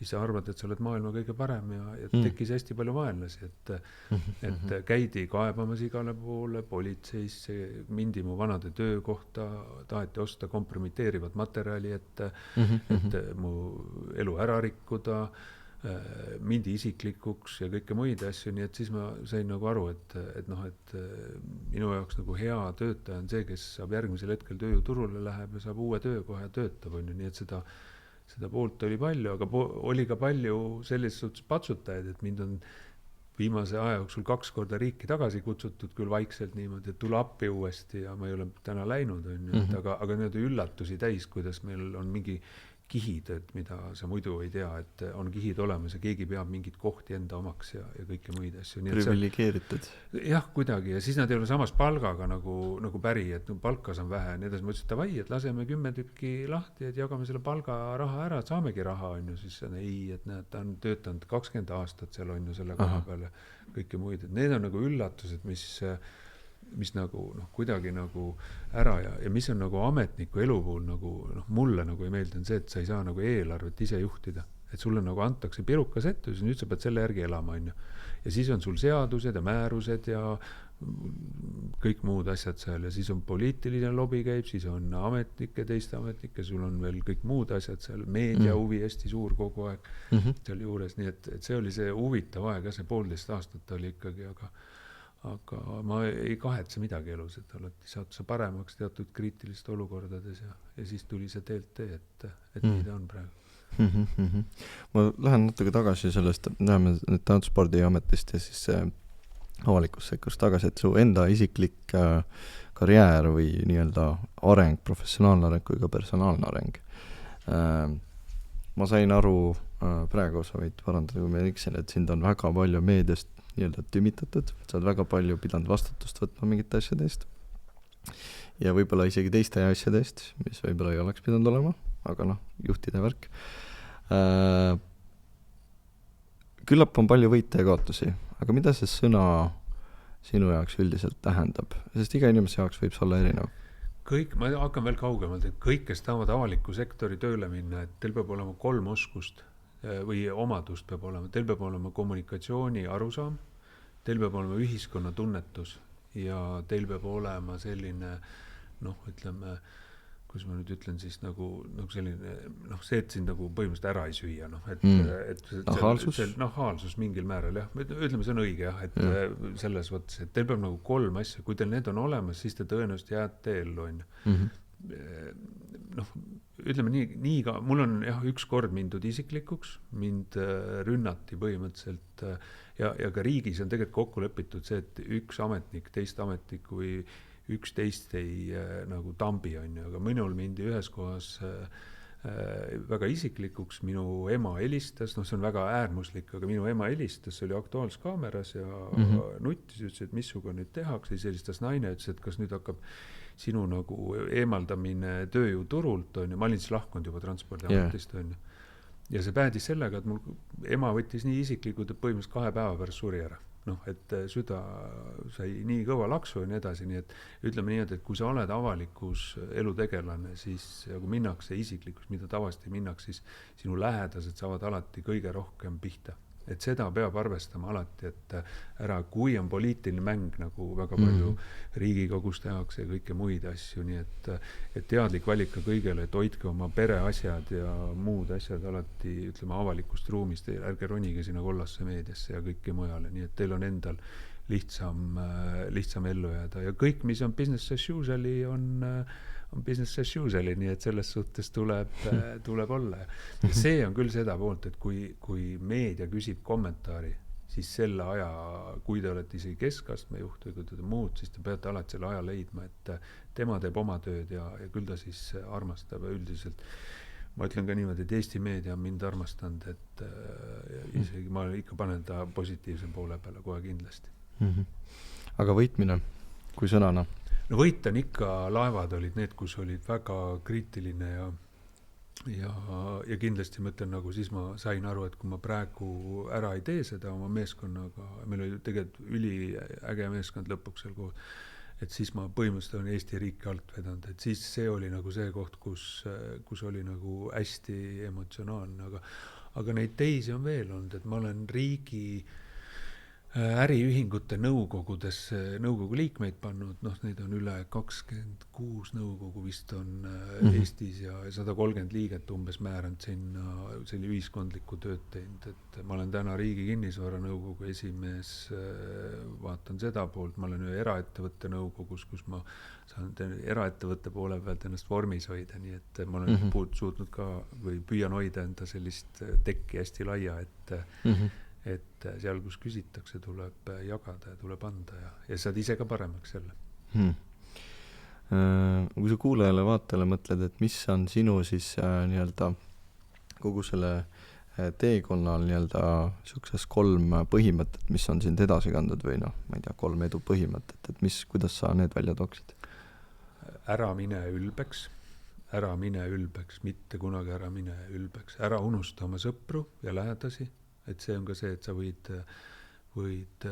sa arvad, et sa oled maailma kõige parem ja tekkis hästi palju vaenlasi, et käidi kaebamas igale poole, politseisse, mindi mu vanade töökohta, taheti osta kompromiteerivat materjali, et mu elu ära rikkuda, mindi isiklikuks ja kõike muid asju, nii et siis ma sain nagu aru, et minu jaoks nagu hea töötaja on see, kes saab järgmisel hetkel tööjõuturule läheb ja saab uue töökoha ja töötab, nii et seda poolt oli palju, aga oli ka palju selles suhtes patsutajaid, et mind on viimase aja jooksul 2 korda riiki tagasi kutsutud, küll vaikselt niimoodi, et tule appi uuesti ja ma ei ole täna läinud, aga need üllatusi täis, kuidas meil on mingi kihid, et mida sa muidu ei tea, et on kihid olemas ja keegi peab mingit kohti enda omaks ja kõike muid asju. Privilegeeritud. Jah, kuidagi. Ja siis nad ei ole samas palgaga nagu päri, et palka on vähe. Need ma ütlesin, et davai, et laseme 10 tükki lahti, et jagame selle palgaraha ära, et saamegi raha, on ju. Siis ei, et näed, ta on töötanud 20 aastat seal, on ju, selle koha peale kõike muid. Et need on nagu üllatused, mis nagu kuidagi nagu ära ja mis on nagu ametniku elu puhul nagu mulle nagu ei meeldi on see, et sa ei saa nagu eelarvet ise juhtida, et sulle nagu antakse pirukas ette, siis nüüd sa pead selle järgi elama, on ju. Ja siis on sul seadused ja määrused ja kõik muud asjad seal ja siis on poliitiline lobi käib, siis on ametnikke, teiste ametnikke, sul on veel kõik muud asjad seal, meedia huvi hästi suur kogu aeg seal juures, nii et see oli see huvitav aeg ja see 1,5 aastat oli ikkagi, aga ma ei kahetse midagi elus, et alati saad sa paremaks teatud kriitilist olukordades ja siis tuli see TLT, et nii ta on praegu. Ma lähen natuke tagasi sellest, läheme nüüd Transpordiametist ja siis avalikus sekkus tagasi, et su enda isiklik karjäär või nii-öelda areng, professionaalne areng kui ka personaalne areng. Ma sain aru, praegu sa võid parandada, kui me eksin, et sind on väga palju meediast nii-öelda tümitatud, sa oled väga palju pidanud vastutust võtma mingite asjade eest ja võib-olla isegi teiste asjade eest, mis võib-olla ei oleks pidanud olema, aga juhtide värk. Küllap on palju võite ja kaotusi, aga mida see sõna sinu jaoks üldiselt tähendab? Sest iga inimese jaoks võib see olla erinev. Kõik, ma hakkan veel kaugemalt, et kõik, kes tahavad avaliku sektori tööle minna, et teil peab olema 3 oskust või omadust peab olema. Teil peab olema kommunikatsiooni arusaam, teil peab olema ühiskonna tunnetus ja teil peab olema selline, ütleme, kus ma nüüd ütlen siis nagu selline, see, et sind nagu põhimõtteliselt ära ei süüa, nahaalsus mingil määral, jah, ütleme, see on õige, jah, et selles võttes, et teil peab nagu 3 asja, kui teil need on olemas, siis te tõenäoliselt jääte ellu, on ju. Ütleme nii ka, mul on üks kord mindud isiklikuks, mind rünnati põhimõtteliselt ja ka riigis on tegelikult kokku lepitud see, et üks ametnik, teist ametnikku või üksteist ei nagu tambi, on ju, aga minul mindi ühes kohas väga isiklikuks, minu ema helistas, see on väga äärmuslik, aga minu ema helistas, see oli Aktuaalses Kaameras ja nuttis, ütles, et missuga nüüd tehakse, siis helistas naine, ütles, et kas nüüd hakkab sinu nagu eemaldamine tööjõuturult, on ju, ma olin siis lahkunud juba Transpordiametist, on ju. Ja see päädis sellega, et mul ema võttis nii isiklikult, et põhimõtteliselt 2 päeva pärast suri ära. Et süda sai nii kõva laksu ja nii edasi, nii et ütleme nii, et kui sa oled avalikus elutegelane, siis kui minnakse isiklikus, mida tavaliselt minnakse, siis sinu lähedased saavad alati kõige rohkem pihta. Et seda peab arvestama alati, et ära, kui on poliitiline mäng, nagu väga palju Riigikogus tehakse ja kõike muid asju, nii et teadlik valik ka kõigele, et hoidke oma pereasjad ja muud asjad alati, ütleme, avalikust ruumist, ärge ronige sinna kollasse meediasse ja kõike mujale, nii et teil on endal lihtsam ellu jääda ja kõik, mis on business as usual, on business as usual, nii et selles suhtes tuleb olla. Ja see on küll seda poolt, et kui meedia küsib kommentaari, siis selle aja, kui te olete isegi keskastme juht või kui te muud, siis te peate alati selle aja leidma, et tema teeb oma tööd ja küll ta siis armastab ja üldiselt. Ma ütlen ka niimoodi, et Eesti meedia on mind armastanud, et isegi ma ikka panen ta positiivse poole peale kohe kindlasti. aga võitmine kui sõnana? No võit on ikka, laevad olid need, kus olid väga kriitiline ja kindlasti mõtlen, nagu siis ma sain aru, et kui ma praegu ära ei tee seda oma meeskonnaga, meil oli tegelikult üliäge meeskond lõpuks seal koos, et siis ma põhimõtteliselt olen Eesti riiki alt vedanud, et siis see oli nagu see koht, kus oli nagu hästi emotsionaalne, aga neid teisi on veel olnud, et ma olen riigi äriühingute nõukogu liikmeid pannud, neid on üle 26 nõukogu vist on Eestis ja 130 liiget umbes määranud sinna selline ühiskondlikku tööd teinud, et ma olen täna Riigi Kinnisvara nõukogu esimees, vaatan seda poolt, ma olen ühe eraettevõtte nõukogus, kus ma saan eraettevõtte poole pealt ennast vormis hoida, nii et ma olen suutnud ka või püüan hoida enda sellist tekki hästi laia, et seal, kus küsitakse, tuleb jagada ja tuleb anda ja saad ise ka paremaks jälle. Kui sa kuulajale, vaatajale mõtled, et mis on sinu siis nii-öelda kogu selle teekonnal nii-öelda siukses 3 põhimõtet, mis on sind edasi kandnud või ma ei tea, 3 edu põhimõtet, et kuidas sa need välja tooksid? Ära mine ülbeks, mitte kunagi ära mine ülbeks, ära unusta oma sõpru ja lähedasi, et see on ka see, et sa võid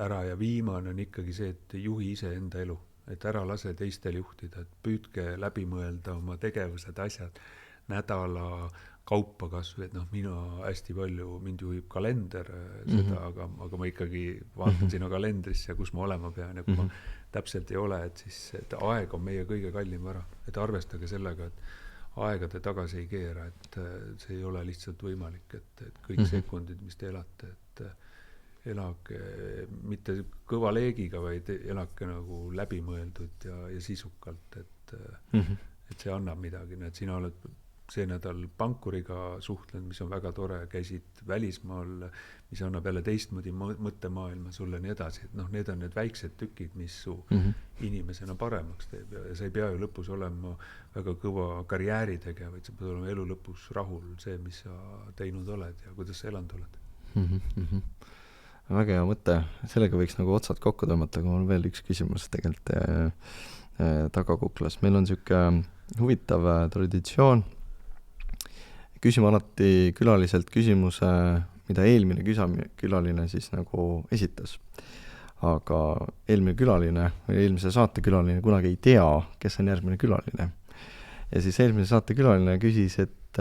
ära ja viimane on ikkagi see, et juhi ise enda elu, et ära lase teistel juhtida, et püüdke läbi mõelda oma tegevused, asjad, nädala kaupa kasvõi, et mina hästi palju, mind juhib kalender seda, aga ma ikkagi vaatan sinu kalendrisse ja kus ma olema pean ja kui ma täpselt ei ole, et siis et aeg on meie kõige kallim vara, et arvestage sellega, et aegade tagasi ei keera, et see ei ole lihtsalt võimalik, et kõik sekundid, mis te elate, et elage mitte kõva leegiga, vaid elake nagu läbimõeldud ja sisukalt, et see annab midagi, et sina oled see nädal pankuriga suhtlenud, mis on väga tore, käisid välismaal, mis annab jälle teistmoodi mõttemaailma sulle nii edasi, et need on need väiksed tükid, mis su inimesena paremaks teeb ja sa ei pea ju lõpus olema väga kõva karjääri tegema, vaid sa pead olema elu lõpus rahul see, mis sa teinud oled ja kuidas sa elanud oled. Väga hea mõte, sellega võiks nagu otsad kokku tõmmata, aga mul on veel üks küsimus tegelikult tagakuklas. Meil on siuke huvitav traditsioon, küsime alati külaliselt küsimuse, mida eelmine külaline siis nagu esitas. Aga eelmine külaline või eelmise saate külaline kunagi ei tea, kes on järgmine külaline. Ja siis eelmine saate külaline küsis, et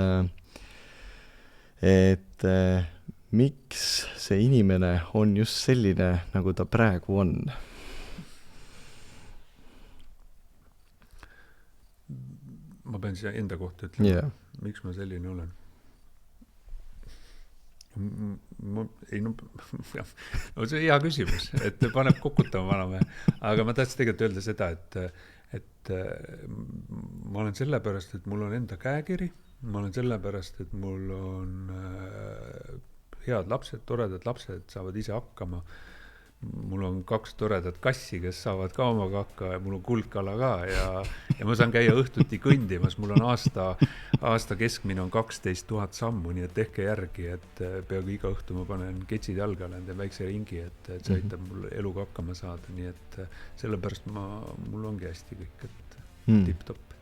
miks see inimene on just selline, nagu ta praegu on? Ma pean siia enda kohta ütlema, miks ma selline olen. See hea küsimus, et paneb kokutama vanamehe. Aga ma tahtsin tegelikult öelda seda, et ma olen sellepärast, et mul on enda käekiri, ma olen sellepärast, et mul on head lapsed, toredad lapsed, saavad ise hakkama. Mul on 2 toredat kassi, kes saavad ka omaga hakka ja mul on kuldkala ka ja ma saan käia õhtuti kõndimas, mul on aasta keskmine on 12 000 sammu, nii et tehke järgi, et peaaegu iga õhtu ma panen ketsid jalga, teen väikse ringi, et see aitab mul eluga hakkama saada, nii et sellepärast mul ongi hästi kõik, et tipp-topp.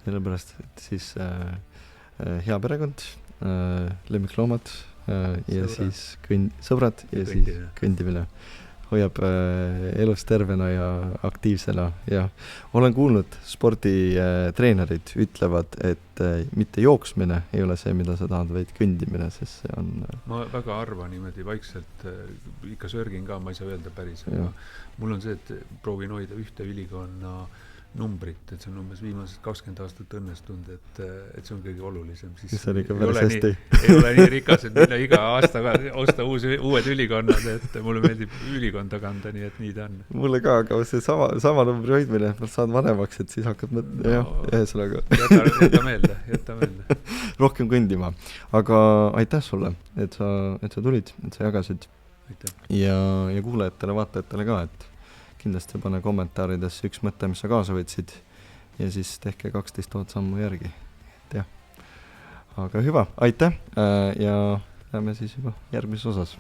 Sellepärast, et siis hea perekond, lemmikloomad ja siis sõbrad ja siis kõndimine hoiab elus tervena ja aktiivsena ja olen kuulnud, sporditreenerid ütlevad, et mitte jooksmine ei ole see, mida sa tahad, vaid kõndimine, sest see on... Ma väga arvan niimoodi vaikselt, ikka sörgin ka, ma ei saa öelda päris, aga mul on see, et proovin hoida ühte ülikonna numbrit, et see on umbes viimased 20 aastat õnnestunud, et see on kõige olulisem. Siis on ikka päris hästi. Ei ole nii rikas, et minna iga aasta osta uued ülikonnad, et mulle meeldib ülikonda kanda, nii et nii ta on. Mulle ka, aga see sama numbri hoidmine, ma saan vanemaks, et siis hakkad ühesõnaga. Jäta meelde. Rohkem kõndima. Aga aitäh sulle, et sa tulid, et sa jagasid. Aitäh. Ja kuulajatele, vaatajatele ka, et kindlasti pane kommentaaridesse üks mõte, mis sa kaasa võtsid ja siis tehke 12 000 sammu järgi. Et aga hüva, aitäh ja näeme siis juba järgmises osas.